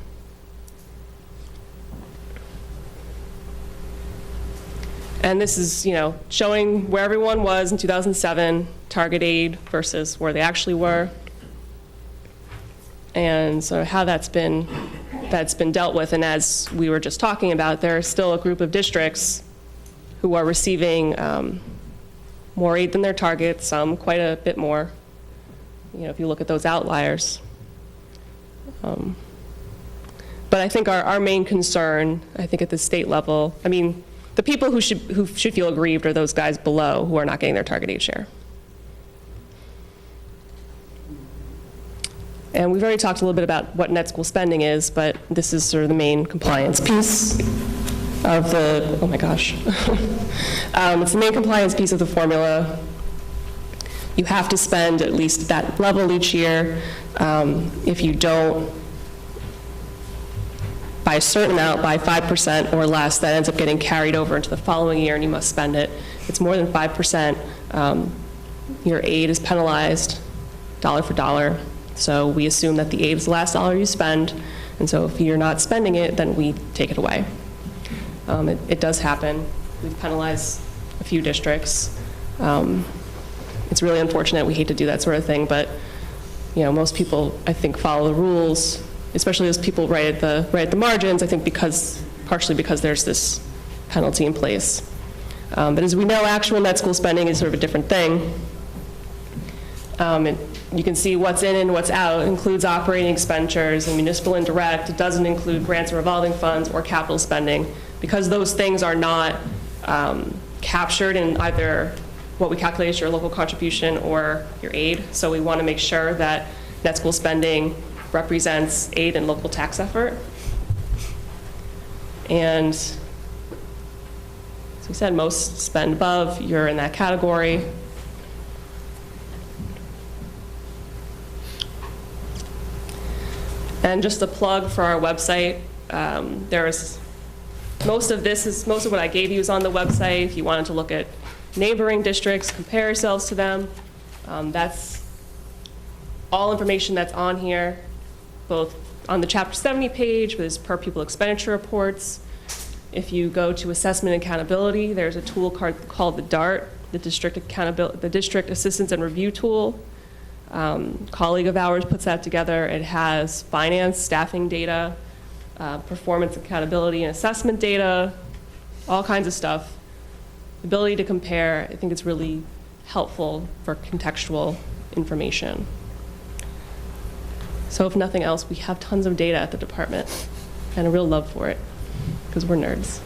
And this is, showing where everyone was in 2007, target aid versus where they actually were. And so how that's been dealt with. And as we were just talking about, there are still a group of districts who are receiving more aid than their target, some quite a bit more, if you look at those outliers. But I think our main concern, I think at the state level, the people who should feel aggrieved are those guys below who are not getting their target aid share. And we've already talked a little bit about what net school spending is, but this is sort of the main compliance piece of the, oh my gosh. It's the main compliance piece of the formula. You have to spend at least that level each year. If you don't, by a certain amount, by 5% or less, that ends up getting carried over into the following year and you must spend it. If it's more than 5%, your aid is penalized dollar for dollar. So we assume that the aid is the last dollar you spend, and so if you're not spending it, then we take it away. It does happen. We've penalized a few districts. It's really unfortunate. We hate to do that sort of thing, but most people, I think, follow the rules, especially those people right at the margins, I think partially because there's this penalty in place. But as we know, actual net school spending is sort of a different thing. You can see what's in and what's out. It includes operating expenditures and municipal indirect. It doesn't include grants and revolving funds or capital spending, because those things are not captured in either what we calculate as your local contribution or your aid. So we want to make sure that net school spending represents aid and local tax effort. And as we said, most spend above, you're in that category. And just a plug for our website. Most of what I gave you is on the website. If you wanted to look at neighboring districts, compare yourselves to them, that's all information that's on here, both on the Chapter 70 page with per pupil expenditure reports. If you go to assessment and accountability, there's a tool called the DART, the District Assistance and Review Tool. Colleague of ours puts that together. It has finance, staffing data, performance accountability and assessment data, all kinds of stuff. The ability to compare, I think it's really helpful for contextual information. So if nothing else, we have tons of data at the department and a real love for it, because we're nerds.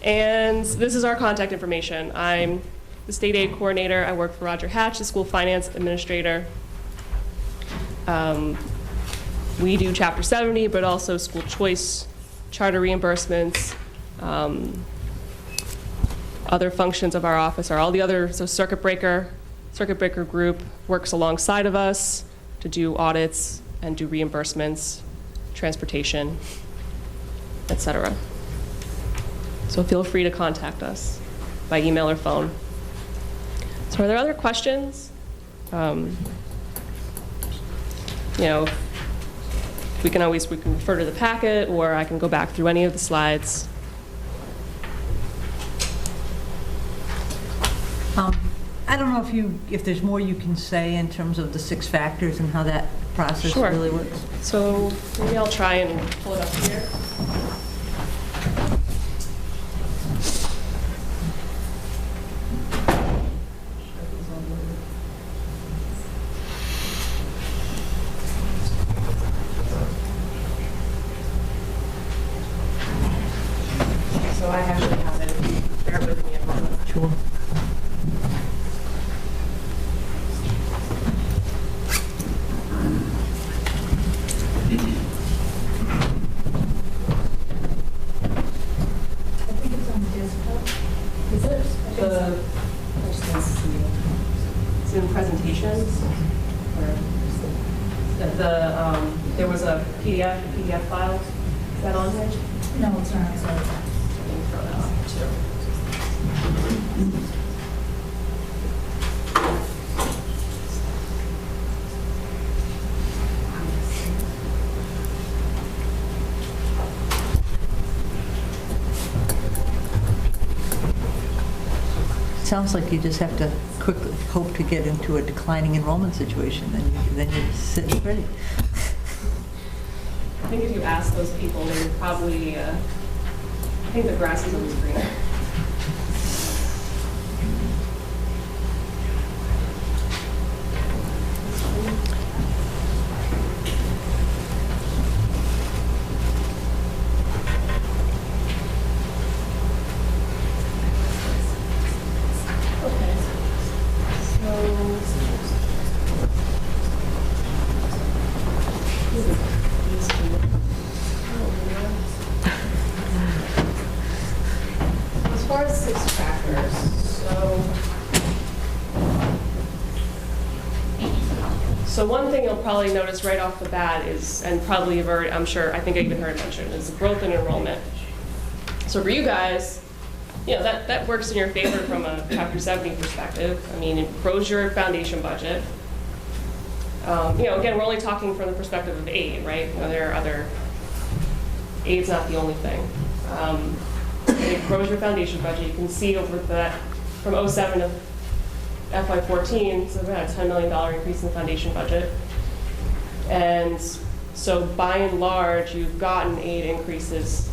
And this is our contact information. I'm the state aid coordinator. I work for Roger Hatch, the school finance administrator. We do Chapter 70, but also school choice, charter reimbursements. Other functions of our office are all the other, so circuit breaker group works alongside of us to do audits and do reimbursements, transportation, etc. So feel free to contact us by email or phone. So are there other questions? We can refer to the packet, or I can go back through any of the slides. I don't know if there's more you can say in terms of the 6 factors and how that process Sure. really works. So maybe I'll try and pull it up here. So I actually have it. Bear with me a moment. Sure. It's in presentations. There was a PDF file. Is that on there? No, it's not, sorry. Throw that off too. Sounds like you just have to quickly hope to get into a declining enrollment situation, then you sit pretty. I think if you ask those people, they would probably I think the grass is always greener. As far as 6 trackers, So one thing you'll probably notice right off the bat is, and probably you've heard, I'm sure, I think I even heard it mentioned, is growth in enrollment. So for you guys, you know, that works in your favor from a Chapter 70 perspective. I mean, it grows your foundation budget. You know, again, we're only talking from the perspective of aid, right? You know, there are other, aid's not the only thing. It grows your foundation budget. You can see over that, from 07 to FY14, so we had a $10 million increase in the foundation budget. And so by and large, you've gotten aid increases,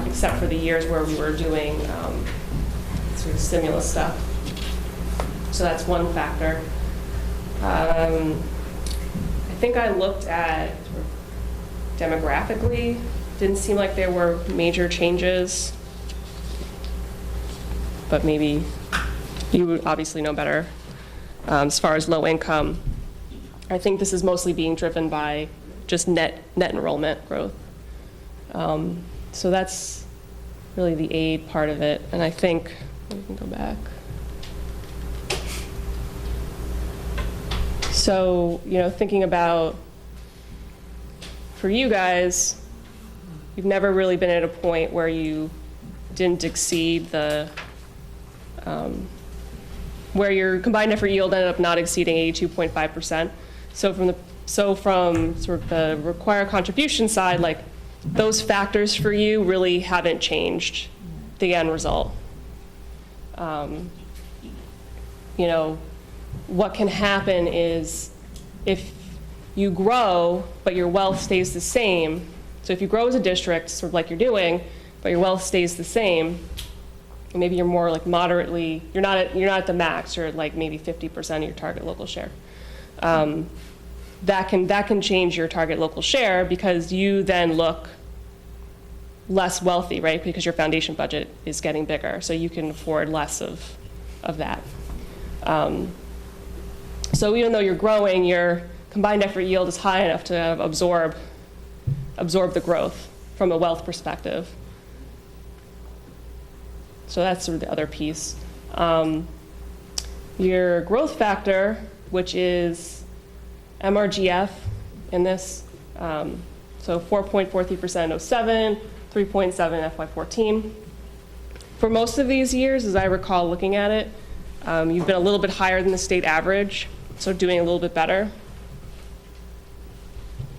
except for the years where we were doing sort of stimulus stuff. So that's one factor. I think I looked at sort of demographically, didn't seem like there were major changes, but maybe you would obviously know better. As far as low income, I think this is mostly being driven by just net enrollment growth. So that's really the aid part of it. And I think, we can go back. So, you know, thinking about, for you guys, you've never really been at a point where you didn't exceed the, where your combined effort yield ended up not exceeding 82.5%. So from sort of the required contribution side, like those factors for you really haven't changed the end result. You know, what can happen is if you grow, but your wealth stays the same. So if you grow as a district, sort of like you're doing, but your wealth stays the same, and maybe you're more like moderately, you're not at the max, you're at like maybe 50% of your target local share. That can change your target local share because you then look less wealthy, right? Because your foundation budget is getting bigger, so you can afford less of that. So even though you're growing, your combined effort yield is high enough to absorb the growth from a wealth perspective. So that's sort of the other piece. Your growth factor, which is MRGF in this, so 4.43% in 07, 3.7 FY14. For most of these years, as I recall looking at it, you've been a little bit higher than the state average, so doing a little bit better.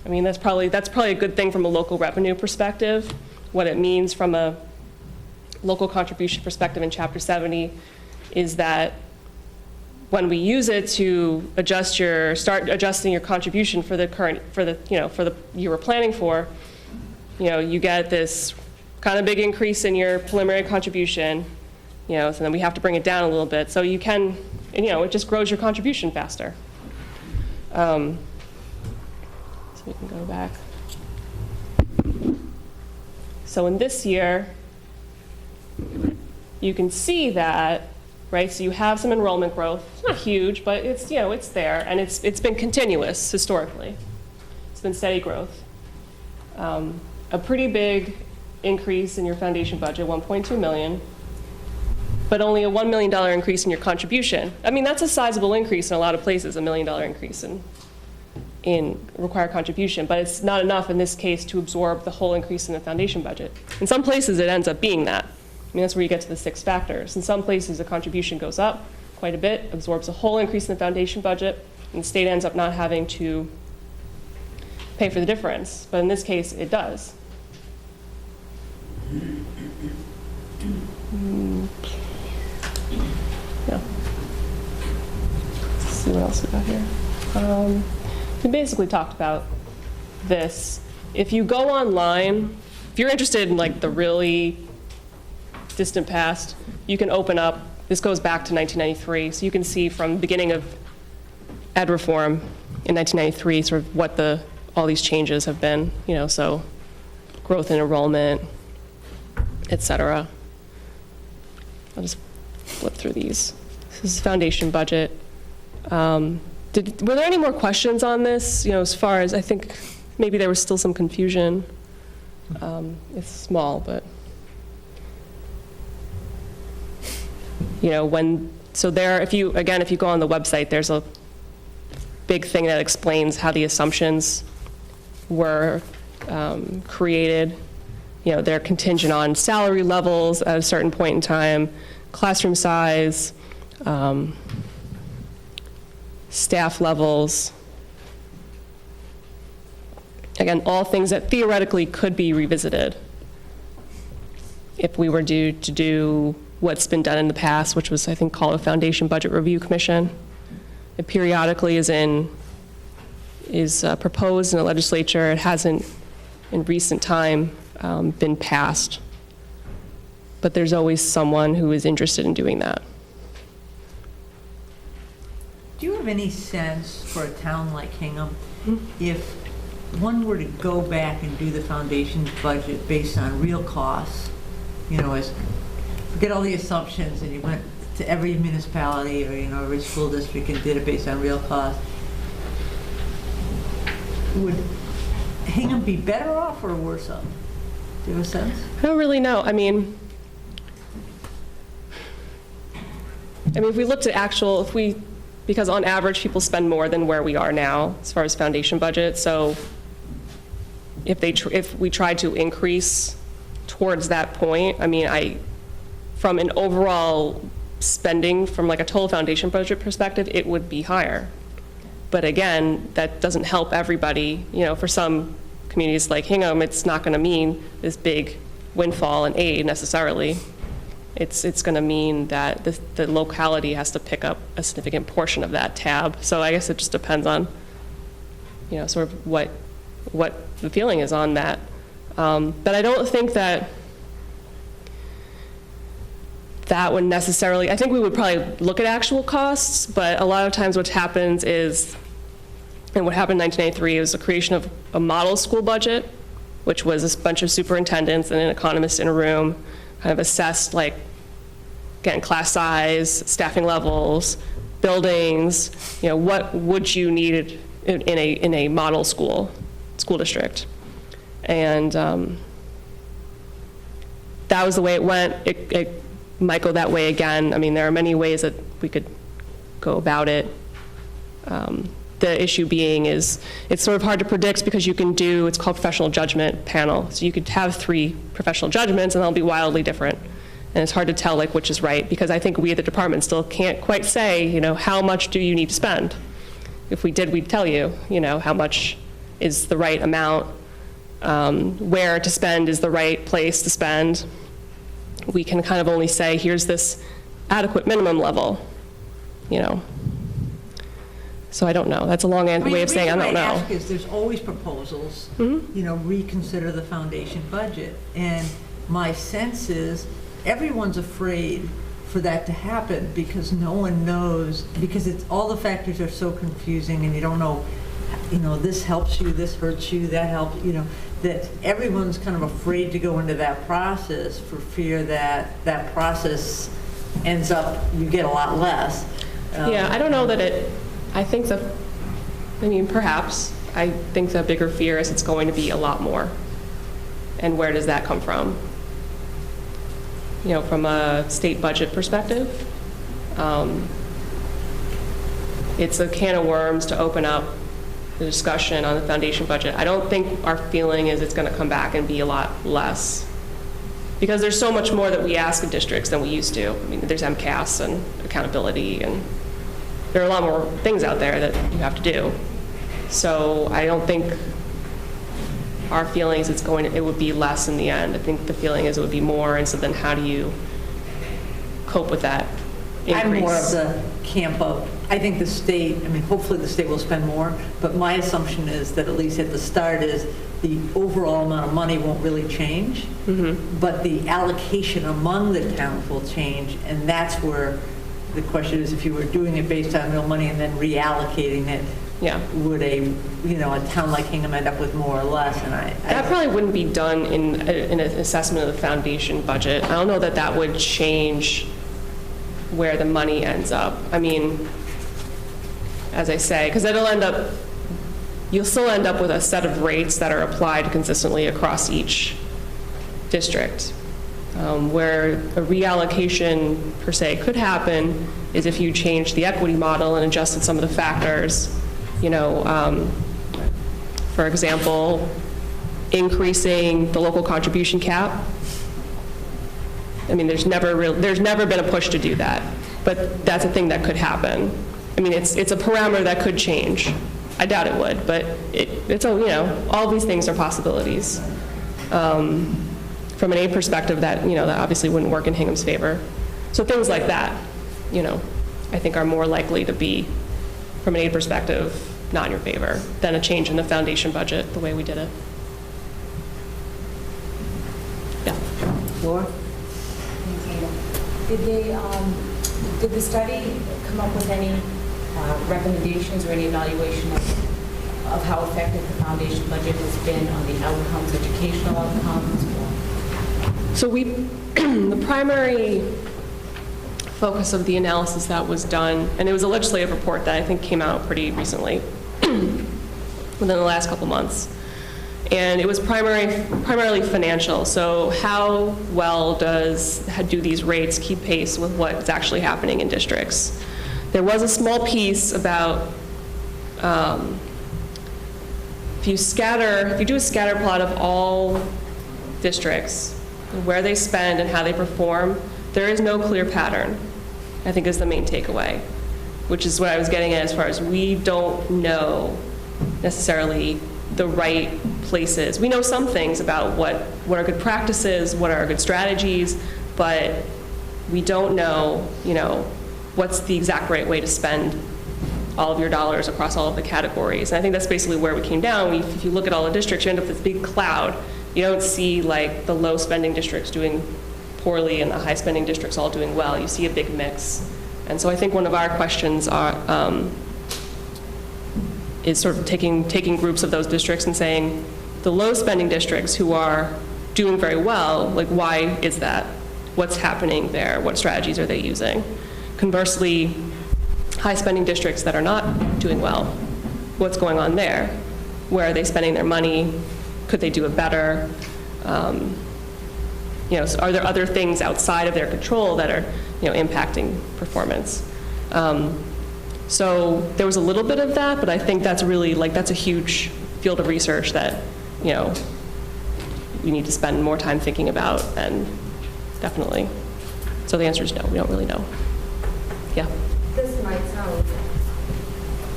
I mean, that's probably a good thing from a local revenue perspective. What it means from a local contribution perspective in Chapter 70 is that when we use it to start adjusting your contribution for the year we're planning for, you get this kind of big increase in your preliminary contribution, so then we have to bring it down a little bit. So you can, it just grows your contribution faster. So we can go back. So in this year, you can see that, right? So you have some enrollment growth. It's not huge, but it's, it's there, and it's been continuous historically. It's been steady growth. A pretty big increase in your foundation budget, $1.2 million, but only a $1 million increase in your contribution. I mean, that's a sizable increase in a lot of places, $1 million increase in required contribution, but it's not enough in this case to absorb the whole increase in the foundation budget. In some places, it ends up being that. I mean, that's where you get to the 6 factors. In some places, the contribution goes up quite a bit, absorbs a whole increase in the foundation budget, and the state ends up not having to pay for the difference. But in this case, it does. Yeah. Let's see what else we got here. We basically talked about this. If you go online, if you're interested in like the really distant past, you can open up, this goes back to 1993, so you can see from the beginning of ed reform in 1993, sort of what all these changes have been, so growth in enrollment, et cetera. I'll just flip through these. This is foundation budget. Were there any more questions on this? As far as, I think maybe there was still some confusion. It's small, but if you go on the website, there's a big thing that explains how the assumptions were created. They're contingent on salary levels at a certain point in time, classroom size, staff levels. Again, all things that theoretically could be revisited if we were to do what's been done in the past, which was, I think, called a Foundation Budget Review Commission. It periodically is proposed in the legislature. It hasn't, in recent time, been passed. But there's always someone who is interested in doing that. Do you have any sense for a town like Hingham, if one were to go back and do the foundation budget based on real costs, forget all the assumptions, and you went to every municipality or every school district and did it based on real costs, would Hingham be better off or worse off? Do you have a sense? I don't really know. If we looked at because on average people spend more than where we are now as far as foundation budget. So if we tried to increase towards that point, from an overall spending from like a total foundation budget perspective, it would be higher. But again, that doesn't help everybody. For some communities like Hingham, it's not going to mean this big windfall in aid necessarily. It's going to mean that the locality has to pick up a significant portion of that tab. So I guess it just depends on, sort of what the feeling is on that. But I don't think that would necessarily, I think we would probably look at actual costs, but a lot of times what happens is, and what happened in 1993 was the creation of a model school budget, which was a bunch of superintendents and an economist in a room, kind of assessed again, class size, staffing levels, buildings, what would you need in a model school district. And that was the way it went. It might go that way again. There are many ways that we could go about it. The issue being is it's sort of hard to predict because it's called professional judgment panel. So you could have 3 professional judgments and they'll be wildly different. And it's hard to tell which is right, because I think we at the department still can't quite say, how much do you need to spend? If we did, we'd tell you, how much is the right amount, where to spend is the right place to spend. We can kind of only say, here's this adequate minimum level, So I don't know. That's a long way of saying I don't know. The reason I ask is there's always proposals, reconsider the foundation budget. And my sense is everyone's afraid for that to happen because no one knows, because all the factors are so confusing and you don't know, this helps you, this hurts you, that helps, that everyone's kind of afraid to go into that process for fear that that process ends up, you get a lot less. Yeah, I don't know that I think perhaps, I think the bigger fear is it's going to be a lot more. And where does that come from? From a state budget perspective, it's a can of worms to open up the discussion on the foundation budget. I don't think our feeling is it's going to come back and be a lot less, because there's so much more that we ask of districts than we used to. There's MCAS and accountability, and there are a lot more things out there that you have to do. So I don't think our feeling is it would be less in the end. I think the feeling is it would be more, and so then how do you cope with that increase? I'm more of the camp of, I think the state, hopefully the state will spend more, but my assumption is that at least at the start is the overall amount of money won't really change, but the allocation among the towns will change, and that's where the question is, if you were doing it based on real money and then reallocating it, would a town like Hingham end up with more or less? And that probably wouldn't be done in an assessment of the foundation budget. I don't know that that would change where the money ends up. I mean, as I say, because you'll still end up with a set of rates that are applied consistently across each district. Where a reallocation per se could happen is if you change the equity model and adjusted some of the factors. For example, increasing the local contribution cap. I mean, there's never been a push to do that, but that's a thing that could happen. I mean, it's a parameter that could change. I doubt it would, but all these things are possibilities. From an aid perspective, that obviously wouldn't work in Hingham's favor. So things like that, I think are more likely to be, from an aid perspective, not in your favor than a change in the foundation budget the way we did it. Yeah. Laura? Did the study come up with any recommendations or any evaluation of how effective the foundation budget has been on the outcomes, educational outcomes? So the primary focus of the analysis that was done, and it was a legislative report that I think came out pretty recently, within the last couple months, and it was primarily financial. So how well do these rates keep pace with what's actually happening in districts? There was a small piece about if you do a scatter plot of all districts, where they spend and how they perform, there is no clear pattern, I think is the main takeaway, which is what I was getting at as far as we don't know necessarily the right places. We know some things about what are good practices, what are good strategies, but we don't know, what's the exact right way to spend all of your dollars across all of the categories. And I think that's basically where we came down. If you look at all the districts, you end up with this big cloud. You don't see like the low spending districts doing poorly and the high spending districts all doing well. You see a big mix. And so I think one of our questions is sort of taking groups of those districts and saying, the low spending districts who are doing very well, like why is that? What's happening there? What strategies are they using? Conversely, high spending districts that are not doing well, what's going on there? Where are they spending their money? Could they do it better? So are there other things outside of their control that are, impacting performance? So there was a little bit of that, but I think that's really that's a huge field of research that, we need to spend more time thinking about, and definitely. So the answer is no, we don't really know. Yeah. This might sound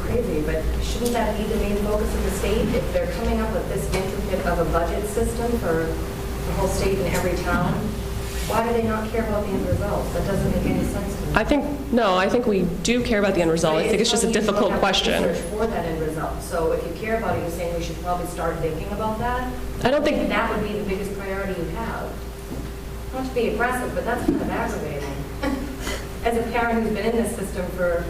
crazy, but shouldn't that be the main focus of the state? If they're coming up with this intricate of a budget system for the whole state and every town, why do they not care about the end result? That doesn't make any sense to me. I think we do care about the end result. I think it's just a difficult question. Research for that end result. So if you care about it, you're saying we should probably start thinking about that. I don't think that would be the biggest priority you have. Not to be aggressive, but that's kind of aggravating. As a parent who's been in this system for,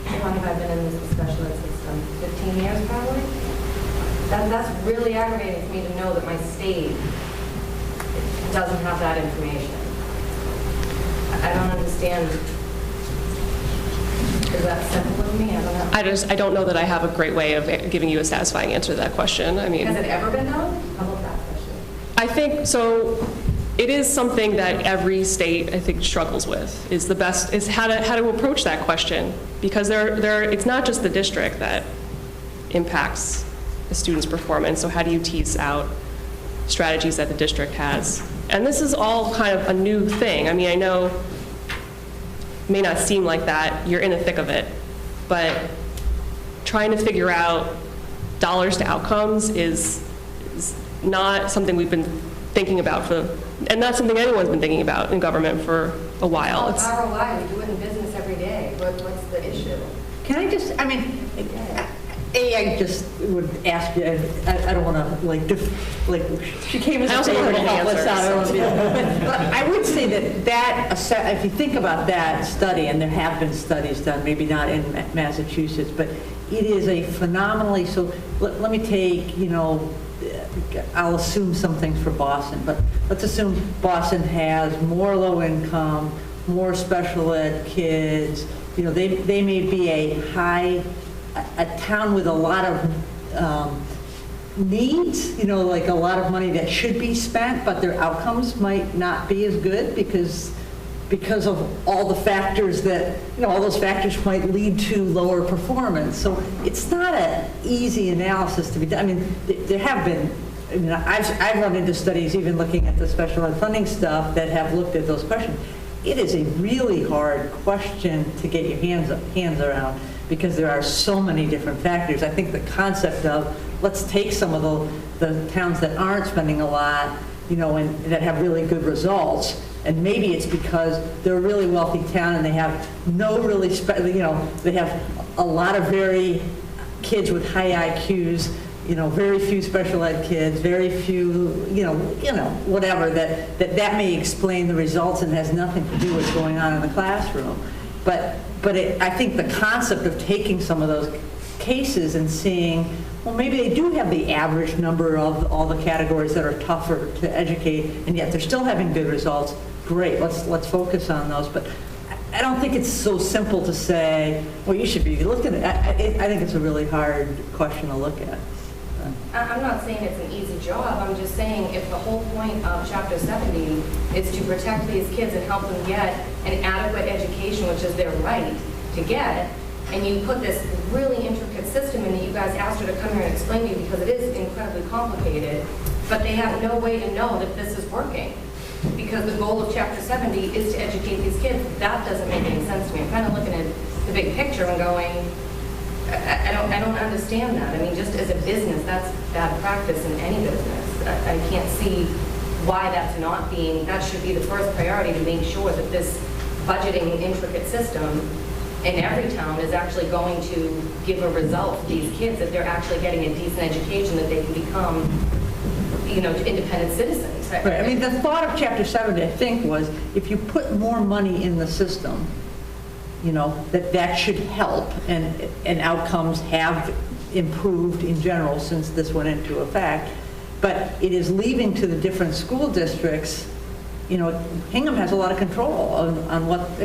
how long have I been in this special ed system? 15 years probably? That's really aggravating for me to know that my state doesn't have that information. I don't understand. Is that simple with me? I don't know. I don't know that I have a great way of giving you a satisfying answer to that question. I mean, has it ever been done? How about that question? I think so. It is something that every state, I think, struggles with. Is how to approach that question, because it's not just the district that impacts the student's performance. So how do you tease out strategies that the district has? And this is all kind of a new thing. I mean, I know it may not seem like that. You're in the thick of it, but trying to figure out dollars to outcomes is not something we've been thinking about and not something anyone's been thinking about in government for a while. Well, ROI, we do it in business every day. What's the issue? Can I just, I just would ask you, I don't want to, she came as I a also favor don't to have help an us out. I don't wanna be- answer, But I would say if you think about that study, and there have been studies done, maybe not in Massachusetts, but it is a phenomenally, so let me take, I'll assume some things for Boston, but let's assume Boston has more low income, more special ed kids, they may be a town with a lot of needs, like a lot of money that should be spent, but their outcomes might not be as good because of all the factors that, all those factors might lead to lower performance. So it's not an easy analysis to be done. I mean, there have been, I've run into studies even looking at the special ed funding stuff that have looked at those questions. It is a really hard question to get your hands around because there are so many different factors. I think the concept of let's take some of the towns that aren't spending a lot, and that have really good results, and maybe it's because they're a really wealthy town and they have no really, they have a lot of very kids with high IQs, very few special ed kids, very few, whatever, that may explain the results and has nothing to do with what's going on in the classroom. But I think the concept of taking some of those cases and seeing, well, maybe they do have the average number of all the categories that are tougher to educate, and yet they're still having good results. Great, let's focus on those. But I don't think it's so simple to say, well, you should be looking at. I think it's a really hard question to look at. I'm not saying it's an easy job. I'm just saying if the whole point of Chapter 70 is to protect these kids and help them get an adequate education, which is their right to get, and you put this really intricate system in that you guys asked her to come here and explain to you because it is incredibly complicated, but they have no way to know that this is working. Because the goal of Chapter 70 is to educate these kids. That doesn't make any sense to me. I'm kind of looking at the big picture and going, I don't understand that. I mean, just as a business, that's bad practice in any business. I can't see why that's not being, that should be the first priority, to make sure that this budgeting intricate system in every town is actually going to give a result for these kids, that they're actually getting a decent education, that they can become, independent citizens. Right. I mean, the thought of Chapter 70, I think, was if you put more money in the system, that should help, and outcomes have improved in general since this went into effect. But it is leaving to the different school districts, Hingham has a lot of control on what,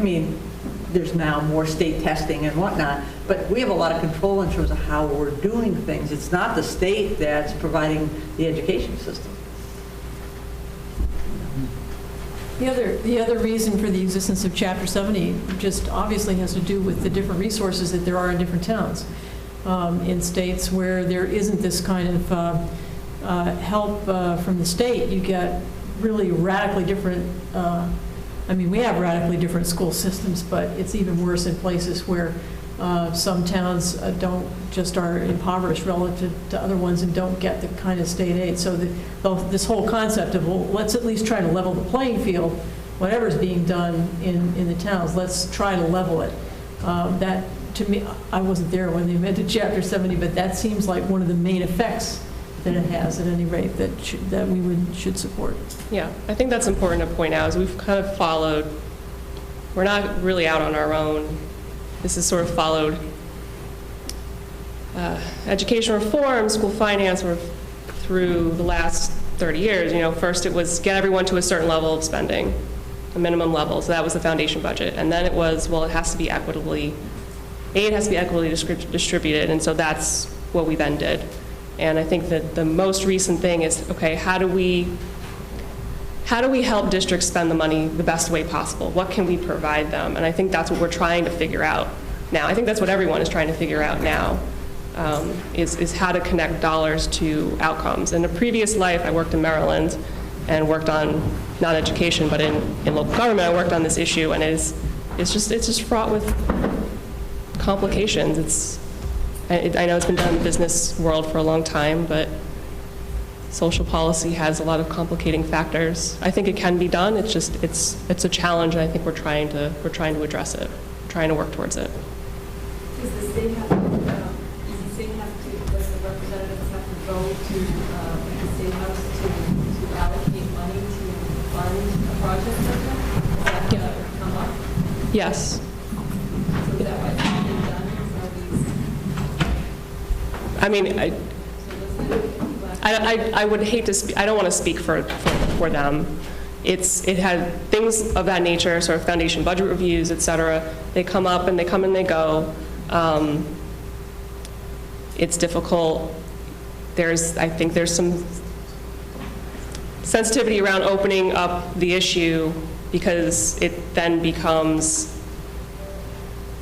there's now more state testing and whatnot, but we have a lot of control in terms of how we're doing things. It's not the state that's providing the education system. The other reason for the existence of Chapter 70 just obviously has to do with the different resources that there are in different towns. In states where there isn't this kind of help from the state, you get really radically different, we have radically different school systems, but it's even worse in places where some towns are impoverished relative to other ones and don't get the kind of state aid. So this whole concept of, well, let's at least try to level the playing field, whatever's being done in the towns, let's try to level it. That, to me, I wasn't there when they amended Chapter 70, but that seems like one of the main effects that it has, at any rate, that we should support. Yeah, I think that's important to point out, is we've kind of followed, we're not really out on our own. This has sort of followed education reform, school finance, through the last 30 years. First it was get everyone to a certain level of spending, a minimum level, so that was the foundation budget. And then it was, well, it has to be equitably, aid has to be equitably distributed, and so that's what we then did. And I think that the most recent thing is, okay, how do we help districts spend the money the best way possible? What can we provide them? And I think that's what we're trying to figure out now. I think that's what everyone is trying to figure out now, is how to connect dollars to outcomes. In a previous life, I worked in Maryland and worked on, not education, but in local government, I worked on this issue, and it's just fraught with complications. I know it's been done in the business world for a long time, but social policy has a lot of complicating factors. I think it can be done. It's just it's a challenge, and I think we're trying to address it. We're trying to work towards it. Does the state have to go to the State House to allocate money to fund a project like that? Is that going to come up? Yes. So is that why it's not being done for these? I mean, I would hate to I don't want to speak for them. It had things of that nature, sort of foundation budget reviews, et cetera. They come up and they come and they go. It's difficult. I think there's some sensitivity around opening up the issue because it then becomes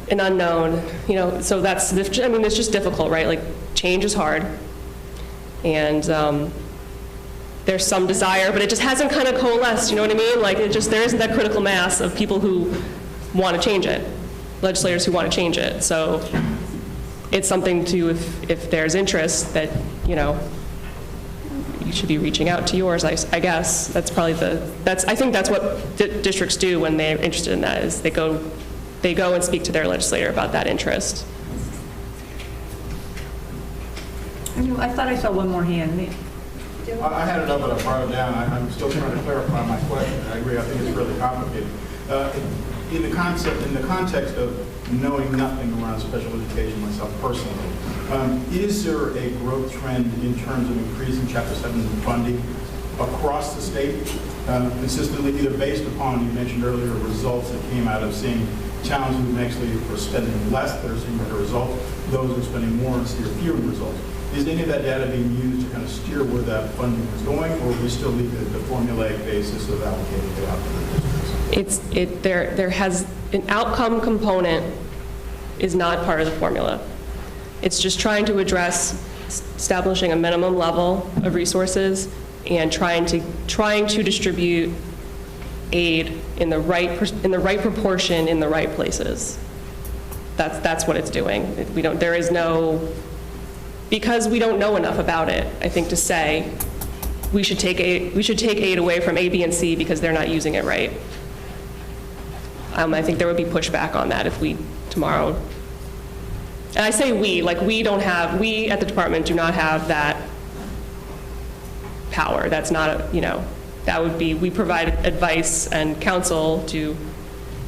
an unknown, so it's just difficult, right? Like, change is hard, and there's some desire, but it just hasn't kind of coalesced, you know what I mean? Like, there isn't that critical mass of people who want to change it, legislators who want to change it. So it's something to, if there's interest, that, you should be reaching out to yours, I guess. That's probably I think that's what districts do when they're interested in that, is they go and speak to their legislator about that interest. I thought I saw one more hand. I had it up, but I brought it down. I'm still trying to clarify my question. I agree. I think it's really complicated. In the context of knowing nothing around special education myself personally, is there a growth trend in terms of increasing Chapter 7 funding across the state consistently, either based upon, you mentioned earlier, results that came out of seeing towns who actually are spending less, that are seeing better results, those who are spending more and see fewer results? Is any of that data being used to kind of steer where that funding is going, or we still leave it at the formulaic basis of allocating it out to the districts? There has an outcome component is not part of the formula. It's just trying to address establishing a minimum level of resources and trying to distribute aid in the right proportion in the right places. That's what it's doing. Because we don't know enough about it, I think, to say we should take aid away from A, B, and C because they're not using it right. I think there would be pushback on that if we tomorrow. And I say we at the department do not have that power. That's not that would be, we provide advice and counsel to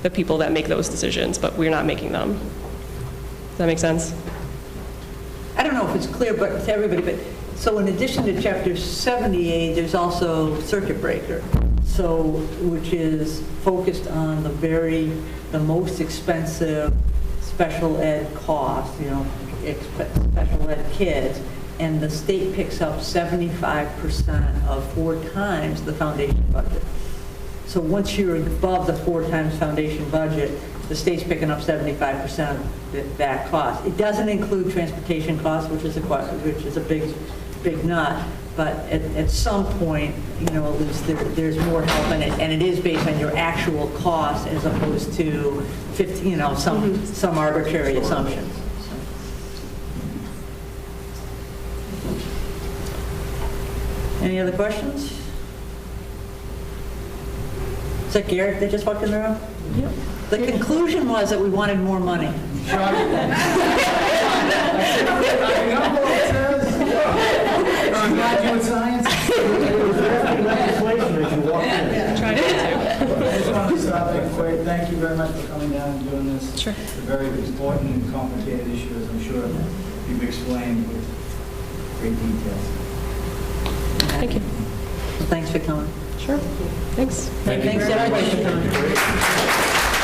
the people that make those decisions, but we're not making them. Does that make sense? I don't know if it's clear, but to everybody, but so in addition to Chapter 78, there's also Circuit Breaker, which is focused on the most expensive special ed costs, special ed kids, and the state picks up 75% of 4 times the foundation budget. So once you're above the 4 times foundation budget, the state's picking up 75% of that cost. It doesn't include transportation costs, which is a big nut. But at some point, at least there's more help in it, and it is based on your actual cost as opposed to some arbitrary assumptions. Any other questions? Is that Garrett that just walked in the room? Yep. The conclusion was that we wanted more money. Graduate science. Legislation as you walk in. Trying to. I just want to stop and quick. Thank you very much for coming down and doing this. Sure. It's a very important and complicated issue, as I'm sure you've explained with great detail. Thank you. Well, thanks for coming. Sure. Thanks. Thanks everybody for coming.